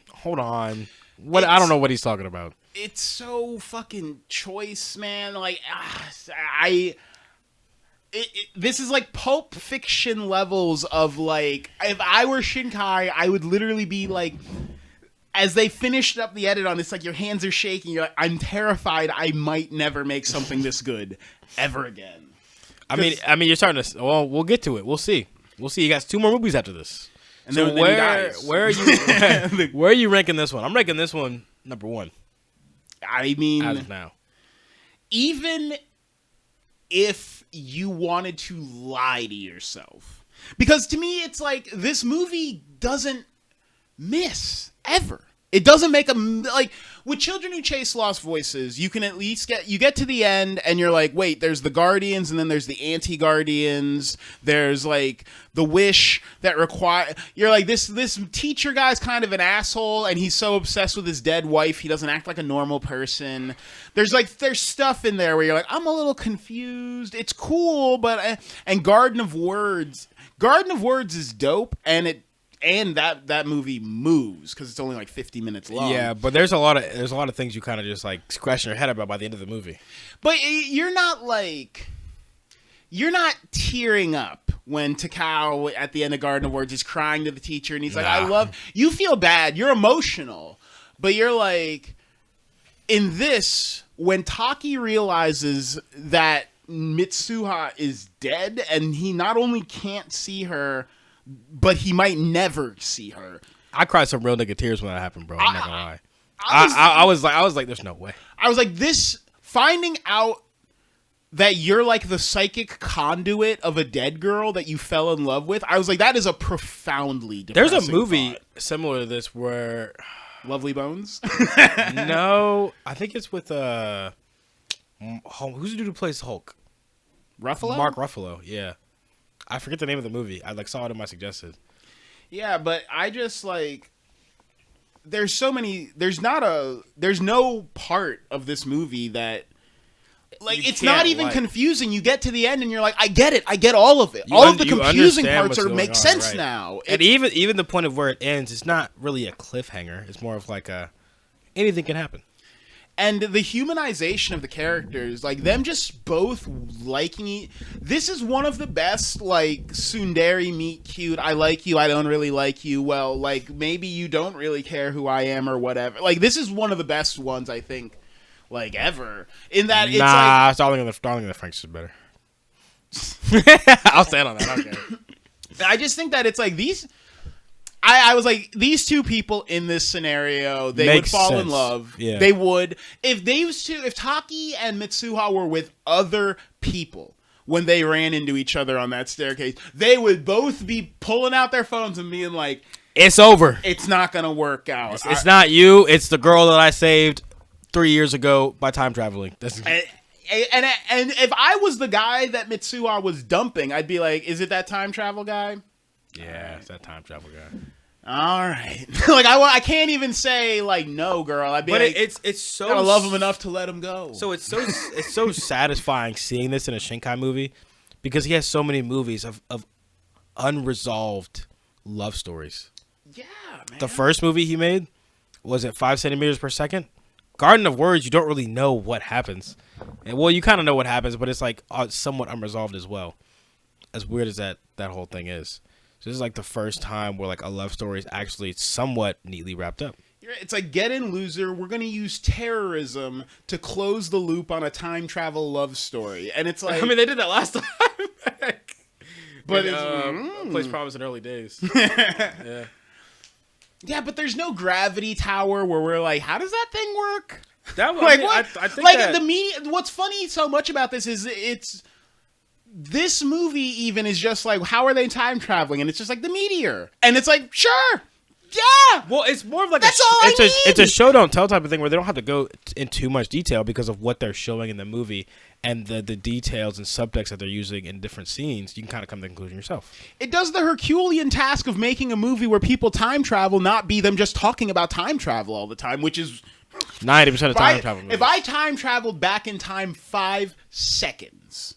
What? I don't know what he's talking about. It's so fucking choice, man. Like, this is like Pulp Fiction levels of like, if I were Shinkai, I would literally be like, as they finished up the edit on this, like your hands are shaking. You're like, I'm terrified I might never make something this good ever again. I mean, you're starting to. Well, we'll get to it. We'll see. You got 2 more movies after this. And so then he dies. Where are you ranking this one? I'm ranking this one number 1. I mean, as of now, even if you wanted to lie to yourself, because to me it's like this movie doesn't miss ever. It doesn't make them like with Children Who Chase Lost Voices. You can at least get to the end and you're like, wait, there's the Guardians and then there's the anti-Guardians. There's like the Wish that require. You're like this teacher guy's kind of an asshole and he's so obsessed with his dead wife he doesn't act like a normal person. There's stuff in there where you're like, I'm a little confused. It's cool, but and Garden of Words is dope and that movie moves because it's only like 50 minutes long. Yeah, but there's a lot of things you kind of just like scratching your head about by the end of the movie. But you're not tearing up when Takao at the end of Garden of Words is crying to the teacher and he's like, I love you. Feel bad. You're emotional, but you're like in this when Taki realizes that Mitsuha is dead and he not only can't see her, but he might never see her. I cried some real nigga tears when that happened, bro. I'm not gonna lie. I was like, there's no way. I was like, this finding out that you're like the psychic conduit of a dead girl that you fell in love with. I was like, that is a profoundly depressing There's a movie thought. similar to this where Lovely Bones. no, I think it's with who's the dude who plays Hulk? Ruffalo? Mark Ruffalo. Yeah. I forget the name of the movie. I saw it in my suggested. Yeah, but I just like there's no part of this movie that like it's not even confusing. You get to the end and you're like, I get it. I get all of it. All of the confusing parts make sense right now. And even the point of where it ends, it's not really a cliffhanger. It's more of like anything can happen. And the humanization of the characters, like them just both liking this is one of the best, like, tsundere meet cute, I like you, I don't really like you, well, like, maybe you don't really care who I am or whatever. Like, this is one of the best ones, I think, like, ever. In that it's like... Darling of the Franks is better. I'll stand on that, I don't care. I just think that it's like these... I was like, these two people in this scenario, they would fall in love. Yeah. They would. If Taki and Mitsuha were with other people when they ran into each other on that staircase, they would both be pulling out their phones and being like, it's over. It's not going to work out. It's not you. It's the girl that I saved 3 years ago by time traveling. And if I was the guy that Mitsuha was dumping, I'd be like, is it that time travel guy? Yeah, it's that time travel guy. All right. Like, I can't even say, like, no, girl. I'd be like, it's so... I love him enough to let him go. So it's so satisfying seeing this in a Shinkai movie because he has so many movies of unresolved love stories. Yeah, man. The first movie he made was at 5 centimeters per second. Garden of Words, you don't really know what happens. And, well, you kind of know what happens, but it's like somewhat unresolved as well. As weird as that whole thing is. So this is like the first time where like a love story is actually somewhat neatly wrapped up. It's like, get in, loser. We're going to use terrorism to close the loop on a time travel love story. And it's like... I mean, they did that last time. But Place Promise in Early Days. Yeah. Yeah, but there's no gravity tower where we're like, how does that thing work? That was, like, what? I think like that... the media... What's funny so much about this is it's... This movie even is just like, how are they time traveling? And it's just like the meteor. And it's like, sure. Yeah. Well, it's more of like it's a show don't tell type of thing where they don't have to go in too much detail because of what they're showing in the movie and the details and subtext that they're using in different scenes. You can kind of come to the conclusion yourself. It does the Herculean task of making a movie where people time travel not be them just talking about time travel all the time, which is 90% of time travel movies. If I time traveled back in time 5 seconds,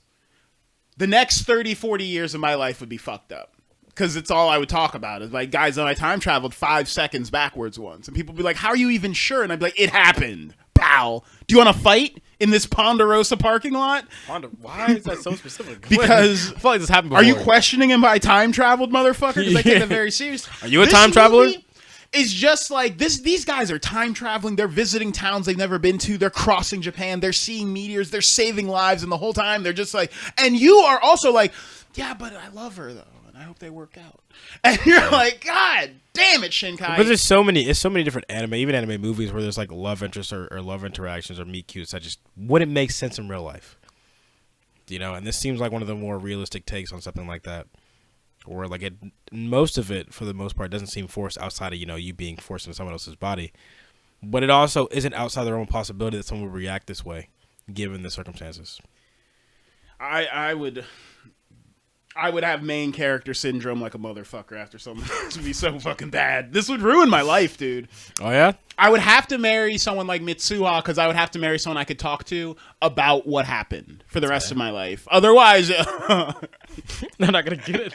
the next 30, 40 years of my life would be fucked up. Because it's all I would talk about. Is like, guys, I time traveled 5 seconds backwards once. And people would be like, how are you even sure? And I'd be like, it happened, pal. Do you want to fight in this Ponderosa parking lot? Why is that so specific? Because I feel like this happened before. Are you questioning him by time traveled, motherfucker? Because I take that very serious. Are you a time traveler? It's just like this. These guys are time traveling. They're visiting towns they've never been to. They're crossing Japan. They're seeing meteors. They're saving lives. And the whole time they're just like, and you are also like, yeah, but I love her though, and I hope they work out. And you're like, God damn it, Shinkai. But there's so many different anime, even anime movies where there's like love interests or love interactions or meet cutes that just wouldn't make sense in real life. You know, and this seems like one of the more realistic takes on something like that. or like most of it for the most part doesn't seem forced outside of you being forced into someone else's body, but it also isn't outside their own possibility that someone would react this way given the circumstances. I would have main character syndrome like a motherfucker after something. This would be so fucking bad. This would ruin my life, dude. Oh yeah. I would have to marry someone like Mitsuha because I would have to marry someone I could talk to about what happened for the rest of my life. Otherwise, they're not gonna get it.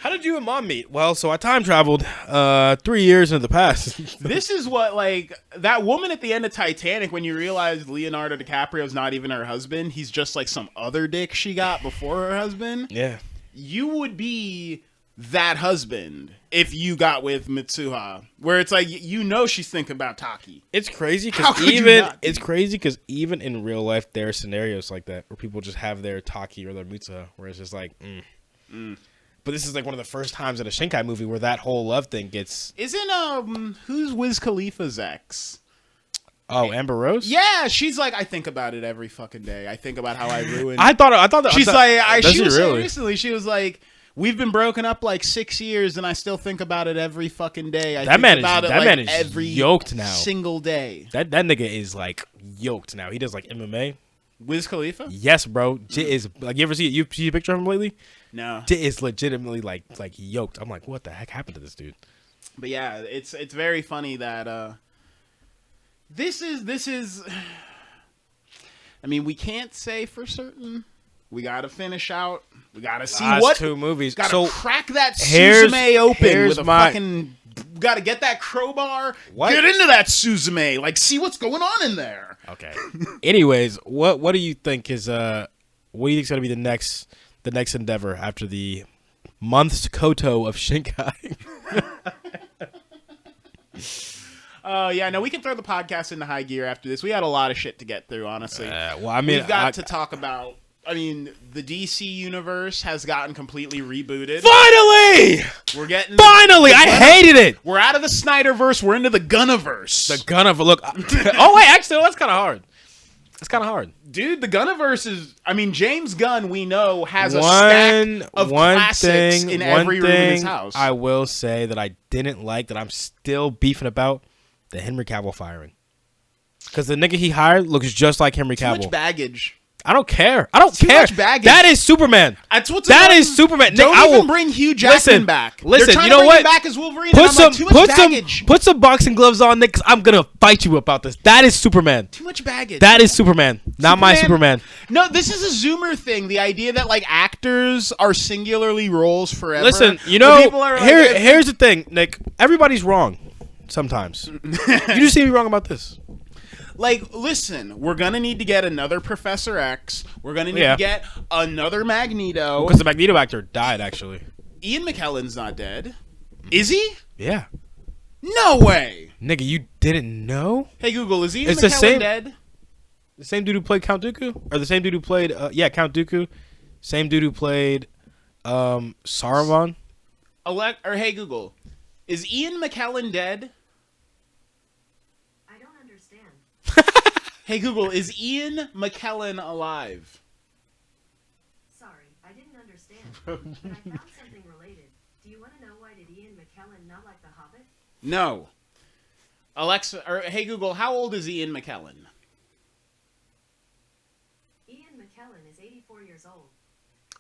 How did you and Mom meet? Well, so I time traveled 3 years into the past. this is what, like, that woman at the end of Titanic, when you realize Leonardo DiCaprio's not even her husband, he's just like some other dick she got before her husband. Yeah. You would be that husband if you got with Mitsuha, where it's like, she's thinking about Taki. It's crazy How because even in real life, there are scenarios like that where people just have their Taki or their Mitsuha, where it's just like, But this is like one of the first times in a Shinkai movie where that whole love thing gets. Isn't who's Wiz Khalifa's ex? Oh, Amber Rose? Yeah, she's like, I think about it every fucking day. I think about how I ruined. I thought that she's like, she was saying really? recently, she was like, we've been broken up like 6 years, and I still think about it every fucking day. That man is every yoked now. Single day. That nigga is like yoked now. He does like MMA. Wiz Khalifa? Yes, bro. Jit is like, you ever see a picture of him lately? No. Jit is legitimately like yoked. I'm like, what the heck happened to this dude? But yeah, it's very funny that this is. I mean, we can't say for certain. We got to finish out. We got to see Last two movies. Got to So crack that Suzume open with a fucking. Got to get that crowbar. What? Get into that Suzume. Like, see what's going on in there. Okay. Anyways, what do you think is what do you think is gonna be the next endeavor after the month's koto of Shinkai? Yeah, no, we can throw the podcast into high gear after this. We had a lot of shit to get through, honestly. Well, I mean, we've got to talk about. I mean, the DC universe has gotten completely rebooted. Finally! Finally! I hated it! We're out of the Snyderverse. We're into the Gunniverse. The Gunniverse. Look. Oh, wait, actually, that's kind of hard. That's kind of hard. Dude, the Gunniverse is... I mean, James Gunn, we know, has a stack of classics in every room in his house. I will say that I didn't like, that I'm still beefing about, the Henry Cavill firing. Because the nigga he hired looks just like Henry Cavill. Too much baggage. I don't care. I don't care. Much baggage. That is Superman. That is Superman. Don't even bring Hugh Jackman back. Listen, you know what? Back as Wolverine. Put some boxing gloves on, Nick, because I'm gonna fight you about this. That is Superman. Too much baggage. That is Superman. Not my Superman. No, this is a Zoomer thing. The idea that like actors are singularly roles forever. Listen, here's the thing, Nick. Everybody's wrong sometimes. You just see me wrong about this. Like, listen, we're going to need to get another Professor X. We're going to need to get another Magneto. Because the Magneto actor died, actually. Ian McKellen's not dead. Is he? Yeah. No way. Nigga, you didn't know? Hey, Google, is Ian McKellen dead? The same dude who played Count Dooku? Or the same dude who played, Count Dooku. Same dude who played Saruman. Hey, Google, is Ian McKellen dead? Hey, Google, is Ian McKellen alive? Sorry, I didn't understand. But I found something related. Do you want to know why did Ian McKellen not like The Hobbit? No. Alexa, or hey, Google, how old is Ian McKellen? Ian McKellen is 84 years old.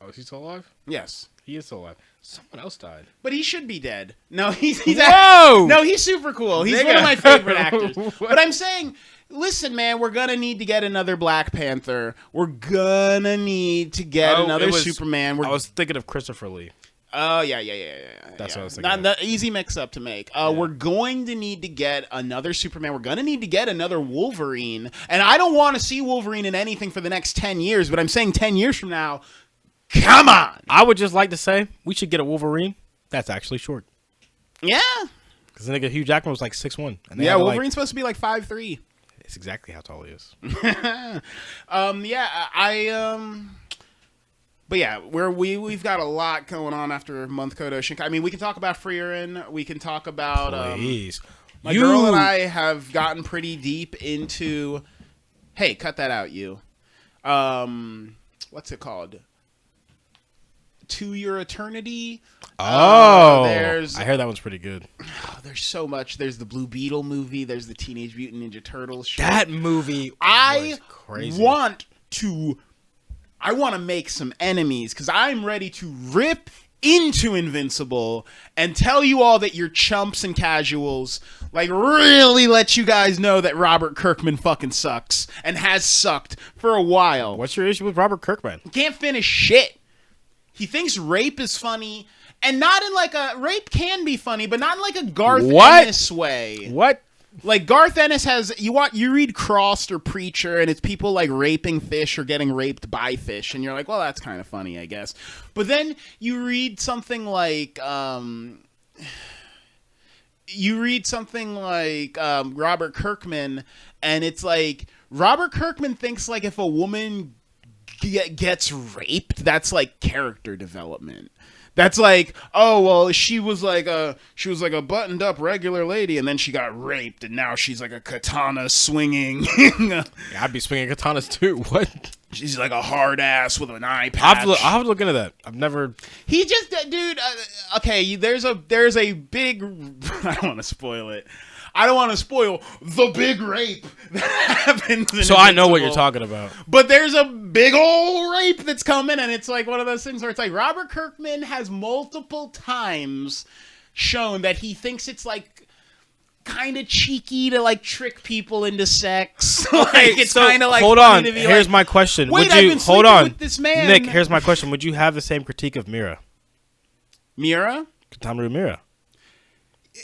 Oh, is he still alive? Yes. He is still alive. Someone else died. But he should be dead. No, he's Whoa! No, he's super cool. He's one of my favorite actors. But I'm saying, listen, man, we're gonna need to get another Black Panther. We're gonna need to get another Superman. I was thinking of Christopher Lee. Oh, yeah. That's what I was thinking. Not easy mix-up to make. We're going to need to get another Superman. We're going to need to get another Wolverine. And I don't want to see Wolverine in anything for the next 10 years, but I'm saying 10 years from now, come on! I would just like to say we should get a Wolverine that's actually short. Yeah. Because the nigga Hugh Jackman was like 6'1". Yeah, Wolverine's supposed to be like 5'3". It's exactly how tall he is. But yeah, we've got a lot going on after month Kodo Shinkai. I mean, we can talk about Frieren. We can talk about please. My girl and I have gotten pretty deep into. Hey, cut that out, you. What's it called? To Your Eternity. Oh, there's I heard that one's pretty good. there's so much. There's the Blue Beetle movie. There's the Teenage Mutant Ninja Turtles show. That movie I was crazy. want to make some enemies because I'm ready to rip into Invincible and tell you all that you're chumps and casuals. Like, really let you guys know that Robert Kirkman fucking sucks and has sucked for a while. What's your issue with Robert Kirkman? Can't finish shit. He thinks rape is funny, and not in like a rape can be funny, but not in like a Garth Ennis way. What? Like Garth Ennis has you read Crossed or Preacher, and it's people like raping fish or getting raped by fish, and you're like, well, that's kind of funny, I guess. But then you read something like Robert Kirkman, and it's like Robert Kirkman thinks like if a woman gets raped, that's like character development. That's like, oh well, she was like a buttoned up regular lady, and then she got raped, and now she's like a katana swinging. Yeah, I'd be swinging katanas too. What? She's like a hard ass with an eye patch. I'll have to look into that. I've never. He just, dude. Okay, there's a big. I don't want to spoil it. I don't want to spoil the big rape that happens. So I know what you're talking about. But there's a big old rape that's coming, and it's like one of those things where it's like Robert Kirkman has multiple times shown that he thinks it's like kind of cheeky to like trick people into sex. Like it's kind of like hold funny on. to be Here's like, my question. Wait, Would I've you been hold sleeping on, with this man. Nick? Here's my question. Would you have the same critique of Mira? Mira? Tamaru Mira.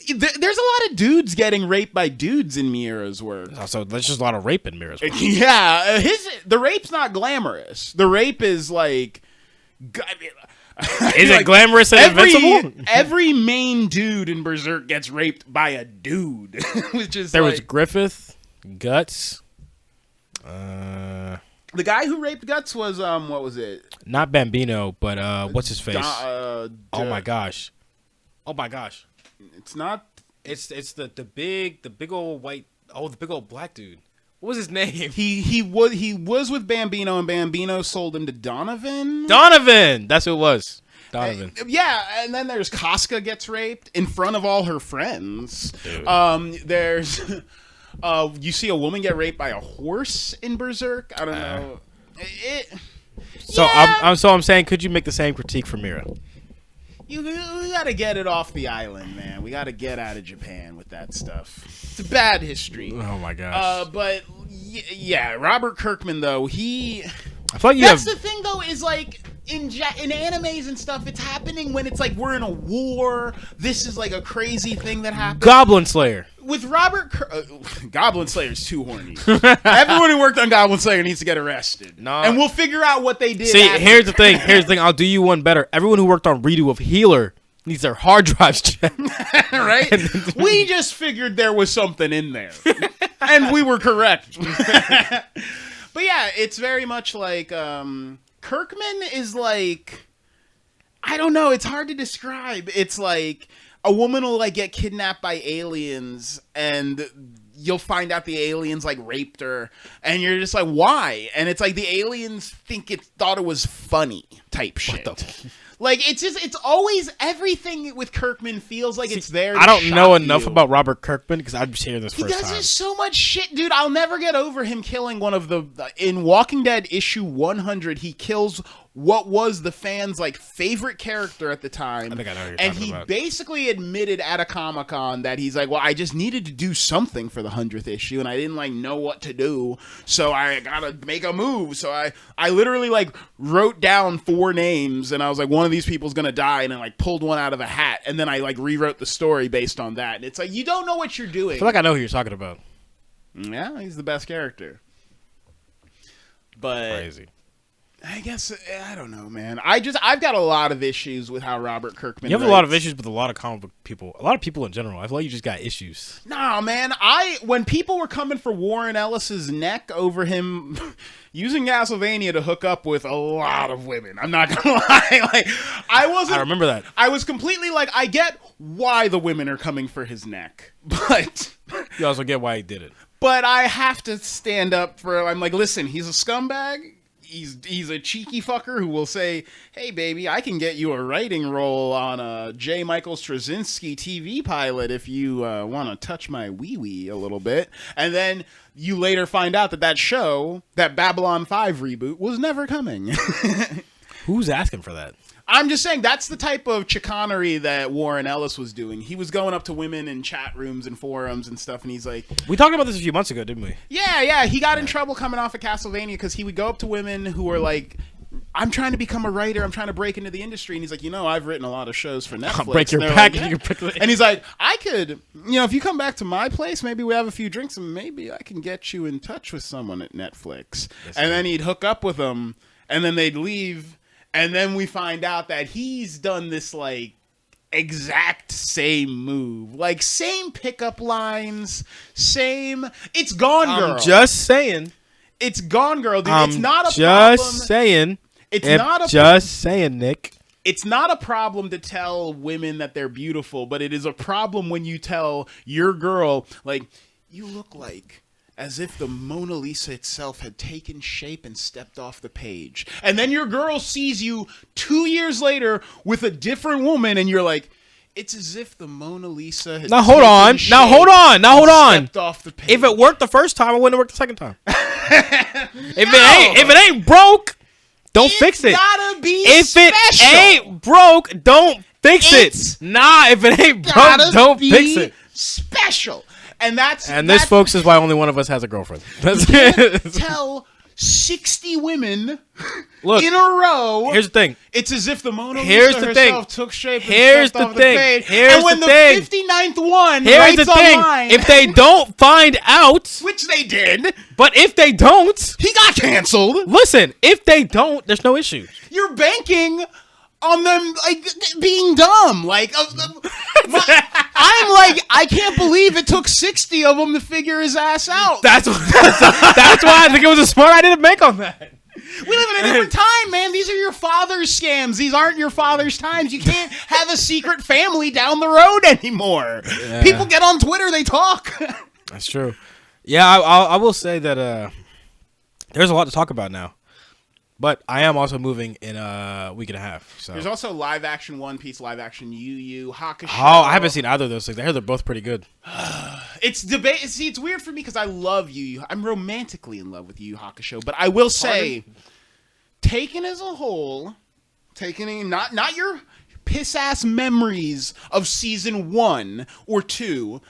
There's a lot of dudes getting raped by dudes in Mira's work. So there's just a lot of rape in Mira's work. Yeah, the rape's not glamorous. The rape is like, Is it glamorous and invincible? Every main dude in Berserk gets raped by a dude, which is There like, was Griffith, Guts. the guy who raped Guts was what was it? Not Bambino, but what's his face? Oh my gosh! It's not. It's the big old white. Oh, the big old black dude. What was his name? He was with Bambino, and Bambino sold him to Donovan. Donovan. That's who it was. Donovan. Yeah, and then there's Casca gets raped in front of all her friends. Dude. There's you see a woman get raped by a horse in Berserk. I don't know. I'm saying, could you make the same critique for Mira? We gotta get it off the island, man. We gotta get out of Japan with that stuff. It's a bad history. Oh my gosh. But yeah, Robert Kirkman though, I feel like that's the thing though, is like in animes and stuff, it's happening when it's like we're in a war. This is like a crazy thing that happened. Goblin Slayer. With Goblin Slayer's too horny. Everyone who worked on Goblin Slayer needs to get arrested. No. And we'll figure out what they did. See, here's the thing. I'll do you one better. Everyone who worked on Redo of Healer needs their hard drives checked. Right? We just figured there was something in there. And we were correct. But yeah, it's very much like Kirkman is like, I don't know, it's hard to describe. It's like a woman will like get kidnapped by aliens, and you'll find out the aliens like raped her, and you're just like, why? And it's like the aliens thought it was funny type shit. Like it's always everything with Kirkman feels like it's there. I don't know enough about Robert Kirkman because I'm just hearing this first time. He does so much shit, dude. I'll never get over him killing one of in Walking Dead issue 100. He kills what was the fans' like favorite character at the time. I think I know who you're and talking about. He basically admitted at a Comic-Con that he's like, well, I just needed to do something for the 100th issue, and I didn't like know what to do, so I gotta make a move. So I literally like wrote down 4 names, and I was like, one of these people's gonna die, and I like pulled one out of a hat, and then I like rewrote the story based on that. And it's like, you don't know what you're doing. I feel like I know who you're talking about. Yeah, he's the best character. But crazy. I guess I don't know, man. I've got a lot of issues with how Robert Kirkman. You have a lot of issues with a lot of comic book people, a lot of people in general. I feel like you just got issues. Nah, man. When people were coming for Warren Ellis's neck over him using Castlevania to hook up with a lot of women, I'm not gonna lie. Like I remember that. I was completely like, I get why the women are coming for his neck, but you also get why he did it. But I have to stand up for. I'm like, listen, he's a scumbag. he's a cheeky fucker who will say, "Hey, baby, I can get you a writing role on a J. Michael Straczynski TV pilot if you want to touch my wee-wee a little bit." And then you later find out that show, that Babylon 5 reboot, was never coming. Who's asking for that? I'm just saying that's the type of chicanery that Warren Ellis was doing. He was going up to women in chat rooms and forums and stuff, and he's like... We talked about this a few months ago, didn't we? Yeah. He got in trouble coming off of Castlevania because he would go up to women who were like, I'm trying to become a writer. I'm trying to break into the industry. And he's like, I've written a lot of shows for Netflix. I'll break your and back. Like, yeah. And he's like, I could, if you come back to my place, maybe we have a few drinks and maybe I can get you in touch with someone at Netflix. And then he'd hook up with them and then they'd leave. And then we find out that he's done this, like, exact same move. Like, same pickup lines, same... It's Gone Girl. I'm just saying. It's Gone Girl, dude. It's not a problem. Just saying. Just saying, Nick. It's not a problem to tell women that they're beautiful, but it is a problem when you tell your girl, like, you look like... as if the Mona Lisa itself had taken shape and stepped off the page. And then your girl sees you 2 years later with a different woman, and you're like, it's as if the Mona Lisa had hold on. Stepped off the page. If it worked the first time, it wouldn't have worked the second time. If it ain't broke, don't fix it. Gotta be if special. It ain't broke, don't fix it. Nah, if it ain't broke, don't fix it. Special. And this, folks, is why only one of us has a girlfriend. Tell 60 women Look, in a row. Here's the thing. It's as if the Mona Lisa herself took shape and stepped off the page. And when the 59th one writes the thing. Online, if they don't find out, which they did, but if they don't, he got canceled. Listen, if they don't, there's no issue. You're banking on them like being dumb. Like I'm like, I can't believe it took 60 of them to figure his ass out. That's why I think it was a smart idea to make on that. We live in a different time, man. These are your father's scams. These aren't your father's times. You can't have a secret family down the road anymore. Yeah. People get on Twitter, they talk. That's true. Yeah, I will say that there's a lot to talk about now. But I am also moving in a week and a half. So there's also live action One Piece, live action Yu Yu Hakusho. Oh, I haven't seen either of those things. I hear they're both pretty good. It's debate. See, it's weird for me because I love Yu Yu. I'm romantically in love with Yu Yu Hakusho. But I will say, taken as a whole, not your piss ass memories of season 1 or 2.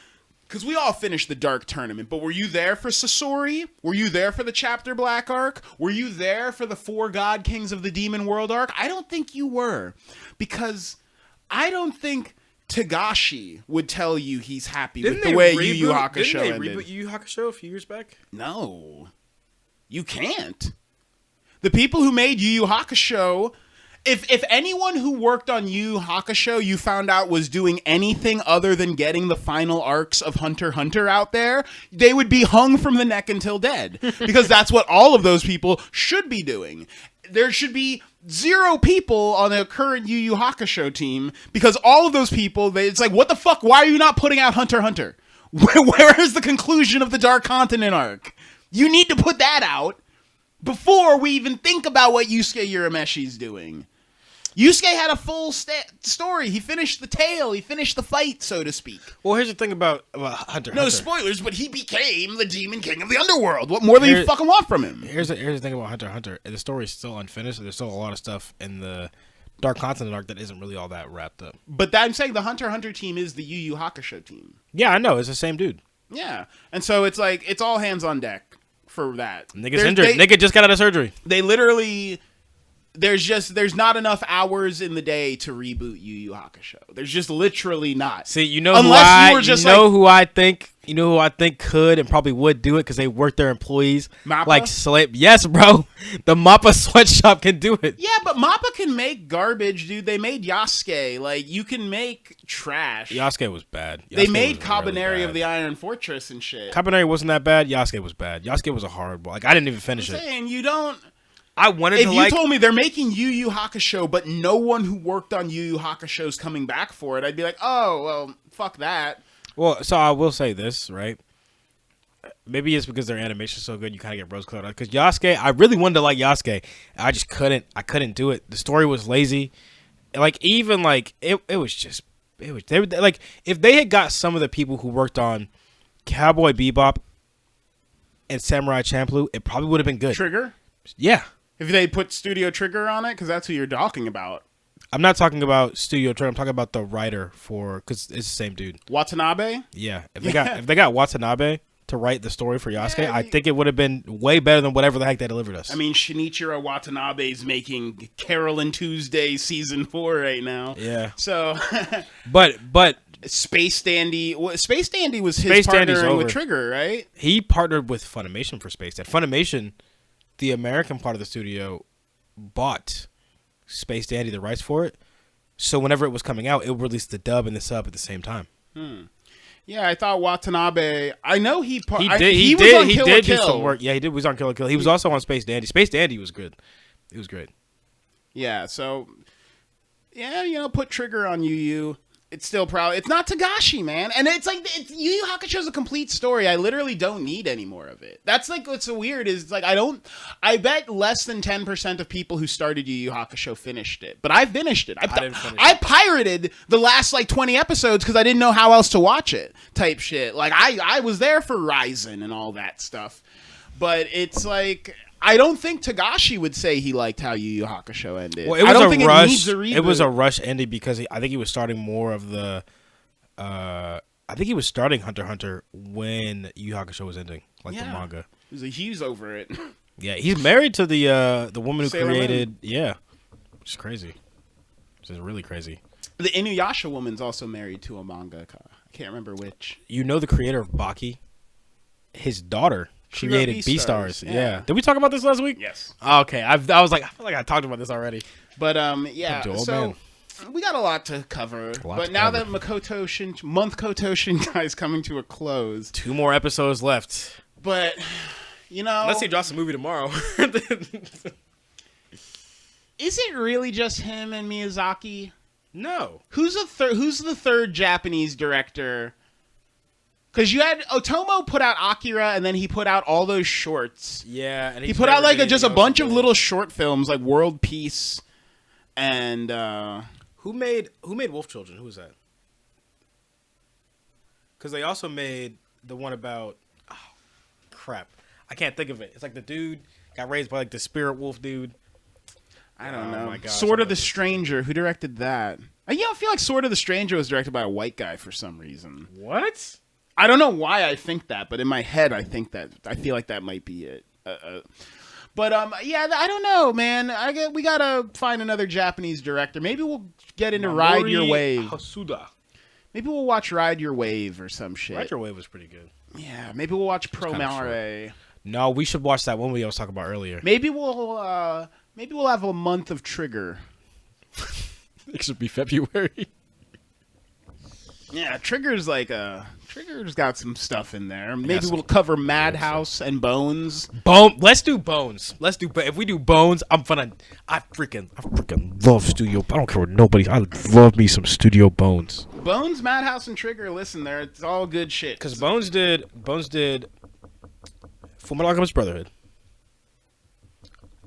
Because we all finished the Dark Tournament, but were you there for Sasori? Were you there for the Chapter Black arc? Were you there for the 4 God Kings of the Demon World arc? I don't think you were. Because I don't think Tagashi would tell you he's happy with the way Yu Yu Hakusho ended. Didn't they reboot Yu Yu Hakusho a few years back? No. You can't. The people who made Yu Yu Hakusho... If anyone who worked on Yu Yu Hakusho you found out was doing anything other than getting the final arcs of Hunter x Hunter out there, they would be hung from the neck until dead. Because that's what all of those people should be doing. There should be 0 people on the current Yu Yu Hakusho team because all of those people, it's like, what the fuck? Why are you not putting out Hunter x Hunter? Where is the conclusion of the Dark Continent arc? You need to put that out before we even think about what Yusuke Urameshi's doing. Yusuke had a full story. He finished the tale. He finished the fight, so to speak. Well, here's the thing about Hunter. No spoilers, but he became the Demon King of the Underworld. What more do you fucking want from him? Here's the thing about Hunter x Hunter. The story's still unfinished. There's still a lot of stuff in the Dark Continent arc that isn't really all that wrapped up. But I'm saying the Hunter x Hunter team is the Yu Yu Hakusho team. Yeah, I know. It's the same dude. Yeah. And so it's like, it's all hands on deck for that. Nigga's injured. Nigga just got out of surgery. They literally... There's not enough hours in the day to reboot Yu Yu Hakusho. There's just literally not. See, you know who I think could and probably would do it because they work their employees Mappa? Like slave. Yes, bro. The Mappa sweatshop can do it. Yeah, but Mappa can make garbage, dude. They made Yasuke. Like, you can make trash. Yasuke was bad. They made Kabaneri of the Iron Fortress and shit. Kabaneri wasn't that bad. Yasuke was bad. Yasuke was a horrible. Like, I didn't even finish it. Saying you don't. I wanted if you told me they're making Yu Yu Hakusho, but no one who worked on Yu Yu Hakusho is coming back for it, I'd be like, oh, well, fuck that. Well, so I will say this, right? Maybe it's because their animation's so good, you kind of get rose-colored. Because Yasuke, I really wanted to like Yasuke. I just couldn't. I couldn't do it. The story was lazy. Like, even, like, it was just... They were, like, if they had got some of the people who worked on Cowboy Bebop and Samurai Champloo, it probably would have been good. Trigger? Yeah. If they put Studio Trigger on it, because that's who you're talking about. I'm not talking about Studio Trigger. I'm talking about the writer for... Because it's the same dude. Watanabe? Yeah. If they got Watanabe to write the story for Yasuke, Yeah, I think it would have been way better than whatever the heck they delivered us. I mean, Shinichiro Watanabe's making Carolyn Tuesday season 4 right now. Yeah. So, but Space Dandy was his Space Dandy's partnering with over. Trigger, right? he partnered with Funimation for Space Dandy. Funimation, the American part of the studio, bought Space Dandy the rights for it. So whenever it was coming out, it would release the dub and the sub at the same time. Yeah, I thought Watanabe. I know he was on He Kill did la do Kill. some work. Yeah, he did. He was on Kill la Kill. He was also on Space Dandy. Space Dandy was good. It was great. Yeah, so put Trigger on Yu Yu. It's still probably it's not Tagashi, man, and it's like Yu Yu Hakusho's a complete story. I literally don't need any more of it. That's like what's so weird is like I bet less than 10% of people who started Yu Yu Hakusho finished it, but I finished it. I didn't finish I pirated the last like 20 episodes because I didn't know how else to watch it. Type shit. Like I was there for Ryzen and all that stuff, but it's like. I don't think Tagashi would say he liked how Yu Yu Hakusho ended. Well, it was I don't a think rush. It needs a reboot. It was a rush ending because I think he was starting more of the. I think he was starting Hunter x Hunter when Yu Yu Hakusho was ending, like the manga. He's over it. Yeah, he's married to the woman who Sailor created. Moon. Yeah, which is crazy. Which is really crazy. The Inuyasha woman's also married to a mangaka. I can't remember which. You know the creator of Baki? His daughter She created wrote Beastars. Beastars, Yeah. Did we talk about this last week? Yes. Okay. I was like, I feel like I talked about this already. But yeah. Joel, So man. we got a lot to cover. lot But to now cover. that Makoto Shinkai is coming to a close. 2 more episodes left. But Unless he drops a movie tomorrow. is it really just him and Miyazaki? No. Who's the third Japanese director? Because you had Otomo put out Akira, and then he put out all those shorts. Yeah, and He put out like just a bunch of little short films, like World Peace, and Who made Wolf Children? Who was that? Because they also made the one about crap. I can't think of it. It's like the dude got raised by like the spirit wolf dude. I don't know. my gosh, Sword of the Stranger. Who directed that? I feel like Sword of the Stranger was directed by a white guy for some reason. What? I don't know why I think that, but in my head, I feel like that might be it. But yeah, I don't know, man. We gotta find another Japanese director. Maybe we'll get into Ride Your Wave. Hasuda. Maybe we'll watch Ride Your Wave or some shit. Ride Your Wave was pretty good. Yeah, maybe we'll watch Pro kinda Mare. No, we should watch that one we was talking about earlier. Maybe we'll have a month of Trigger. It should be February. Yeah, Trigger's got some stuff in there. Maybe some- we'll cover Madhouse and Bones. Let's do Bones. If we do Bones, I freaking love Studio. I don't care what nobody. I love me some Studio Bones. Bones, Madhouse, and Trigger. Listen, it's all good shit. Because Bones did Fullmetal Alchemist Brotherhood,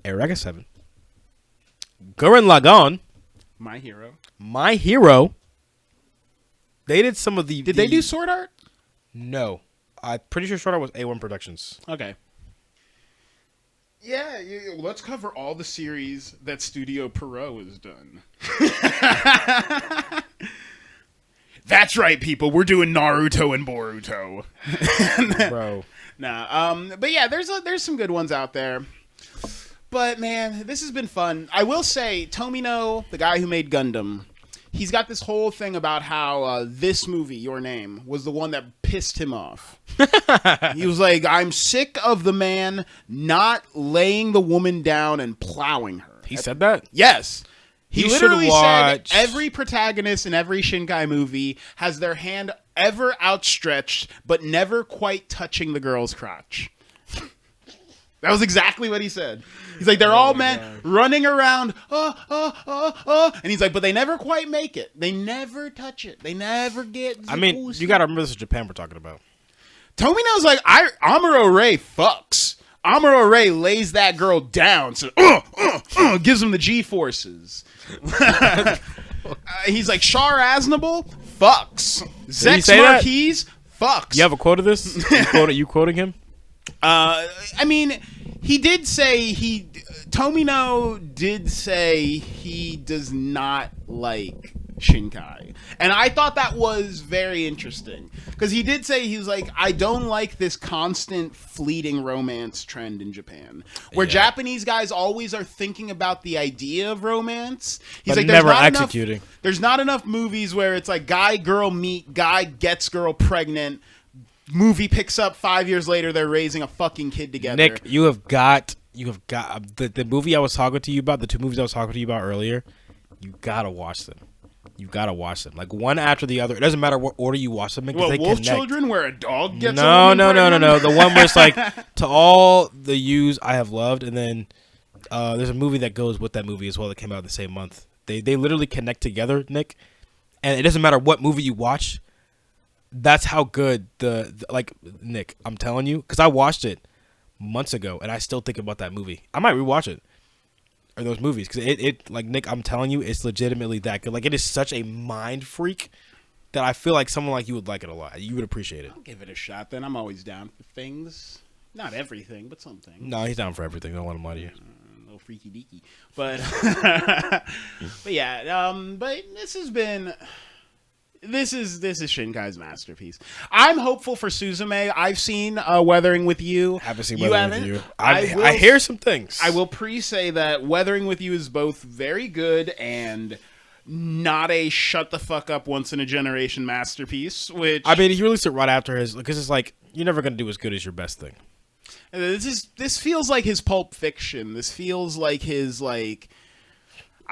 Eraga 7, Gurren Lagann, My Hero. They did some of the. Did they do Sword Art? No, I'm pretty sure Sword Art was A1 Productions. Okay. Yeah, let's cover all the series that Studio Pierrot has done. That's right, people. We're doing Naruto and Boruto. Bro. Nah, but yeah, there's some good ones out there. But man, this has been fun. I will say, Tomino, the guy who made Gundam, he's got this whole thing about how this movie, Your Name, was the one that pissed him off. He was like, I'm sick of the man not laying the woman down and plowing her. He said that? Yes. He You should literally said watch- every protagonist in every Shinkai movie has their hand ever outstretched, but never quite touching the girl's crotch. That was exactly what he said. He's like, they're all men running around, and he's like, but they never quite make it. They never touch it. They never get. I mean, you got to remember this is Japan we're talking about. Tomino's like, Amuro Ray fucks. Amuro Ray lays that girl down, so gives him the G-forces. He's like, Char Aznable fucks. Zex Marquise fucks. You have a quote of this? You quoting him? I mean, Tomino did say he does not like Shinkai. And I thought that was very interesting. Because he did say, he was like, I don't like this constant fleeting romance trend in Japan. Where Japanese guys always are thinking about the idea of romance. He's but like, never executing. There's not enough movies where it's like guy, girl meet, guy gets girl pregnant, movie picks up 5 years later, they're raising a fucking kid together. Nick, you have got the movie I was talking to you about, the two movies I was talking to you about earlier, you gotta watch them. You gotta watch them, like one after the other. It doesn't matter what order you watch them in. Well, they Wolf connect. Children, where a dog gets no. pregnant? The one where it's like to all the yous I have loved, and then there's a movie that goes with that movie as well that came out the same month. They literally connect together, Nick, and it doesn't matter what movie you watch. That's how good the like Nick. I'm telling you, because I watched it months ago, and I still think about that movie. I might rewatch it. Or those movies, because it like Nick, I'm telling you, it's legitimately that good. Like, it is such a mind freak that I feel like someone like you would like it a lot. You would appreciate it. I'll give it a shot then. I'm always down for things. Not everything, but something. No, he's down for everything. I don't want to lie to you. A little freaky deaky. But but yeah, but this is Shinkai's masterpiece. I'm hopeful for Suzume. I've seen Weathering with You. Haven't seen you Weathering with You. I hear some things. I will say that Weathering with You is both very good and not a shut the fuck up once in a generation masterpiece. Which I mean, he released it right after his, because it's like you're never gonna do as good as your best thing. This feels like his Pulp Fiction. This feels like his like.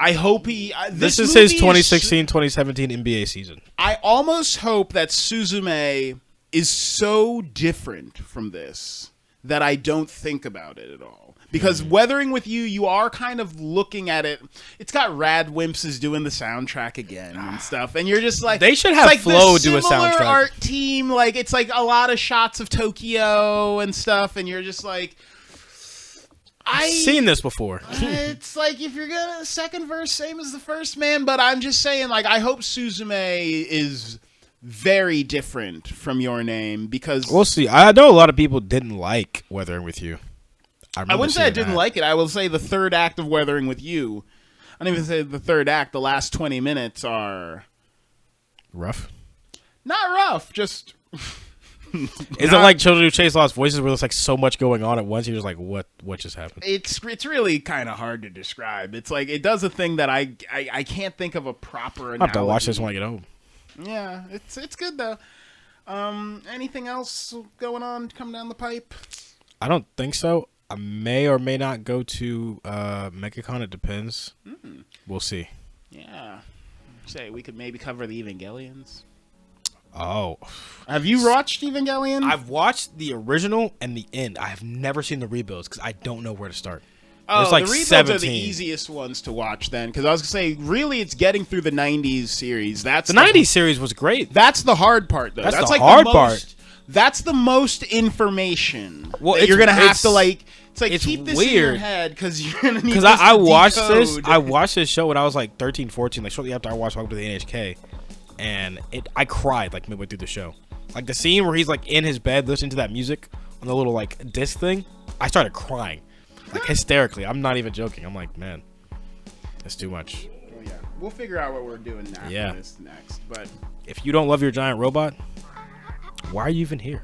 I hope he... This is his 2016-2017 NBA season. I almost hope that Suzume is so different from this that I don't think about it at all. Because Weathering with You, you are kind of looking at it. It's got Rad Wimps is doing the soundtrack again and stuff. And you're just like... They should have like Flo do a soundtrack. art team. Like, it's like a lot of shots of Tokyo and stuff. And you're just like... I've seen this before. It's like, if you're gonna second verse same as the first, man. But I'm just saying, like, I hope Suzume is very different from Your Name, because we'll see. I know a lot of people didn't like Weathering with You. I wouldn't say I didn't like it. I will say the third act of Weathering with You. I don't even say the third act. The last 20 minutes are rough. Not rough, just. Is it like Children Who Chase Lost Voices, where there's like so much going on at once? You're just like, what just happened? It's really kind of hard to describe. It's like it does a thing that I can't think of a proper analogy. I have to watch this when I get home. Yeah, it's good though. Anything else going on come down the pipe? I don't think so. I may or may not go to MegaCon. It depends. We'll see. Yeah. Say we could maybe cover the Evangelions. Oh. Have you watched Evangelion? I've watched the original and the end. I have never seen the rebuilds because I don't know where to start. Oh, There's like the rebuilds 17. are the easiest ones to watch then, because I was going to say, really, it's getting through the 90s series. That's the 90s series was great. That's the hard part, though. That's the like hard the part. That's the most information. Well, that you're going to have to, like... It's like, it's keep this weird. in your head, because you're going to need this I to watched decode. I watched this show when I was like 13, 14, like shortly after I watched Welcome to the NHK. And I cried like midway through the show. Like the scene where he's like in his bed listening to that music on the little like disc thing, I started crying, like hysterically. I'm not even joking. I'm like, man, that's too much. Oh, yeah, we'll figure out what we're doing after this next. But if you don't love your giant robot, why are you even here?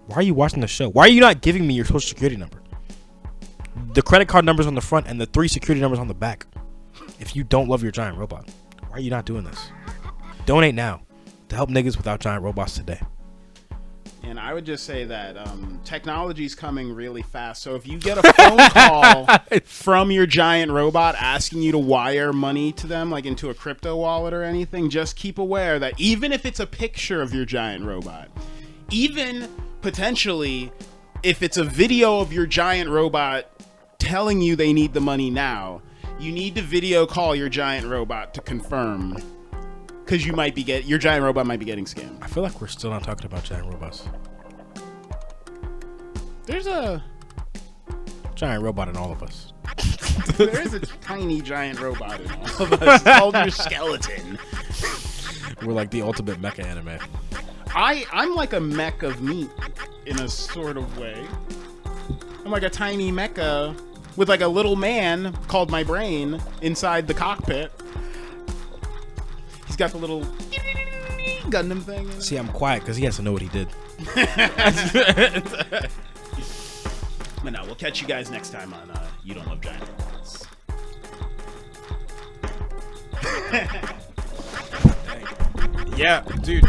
Why are you watching the show? Why are you not giving me your social security number? The credit card numbers on the front and the 3 security numbers on the back. If you don't love your giant robot, why are you not doing this? Donate now to help niggas without giant robots today. And I would just say that technology's coming really fast. So if you get a phone call from your giant robot asking you to wire money to them, like into a crypto wallet or anything, just keep aware that even if it's a picture of your giant robot, even potentially if it's a video of your giant robot telling you they need the money now, you need to video call your giant robot to confirm. Because you might be your giant robot might be getting scammed. I feel like we're still not talking about giant robots. There's a Giant robot in all of us. there is a tiny giant robot in all of us. It's called your skeleton. We're like the ultimate mecha anime. I'm like a mech of meat in a sort of way. I'm like a tiny mecha with like a little man called my brain inside the cockpit. He's got the little Gundam thing. See, I'm quiet because he has to know what he did. But no, we'll catch you guys next time on You Don't Love Giant Robots. Yeah, dude.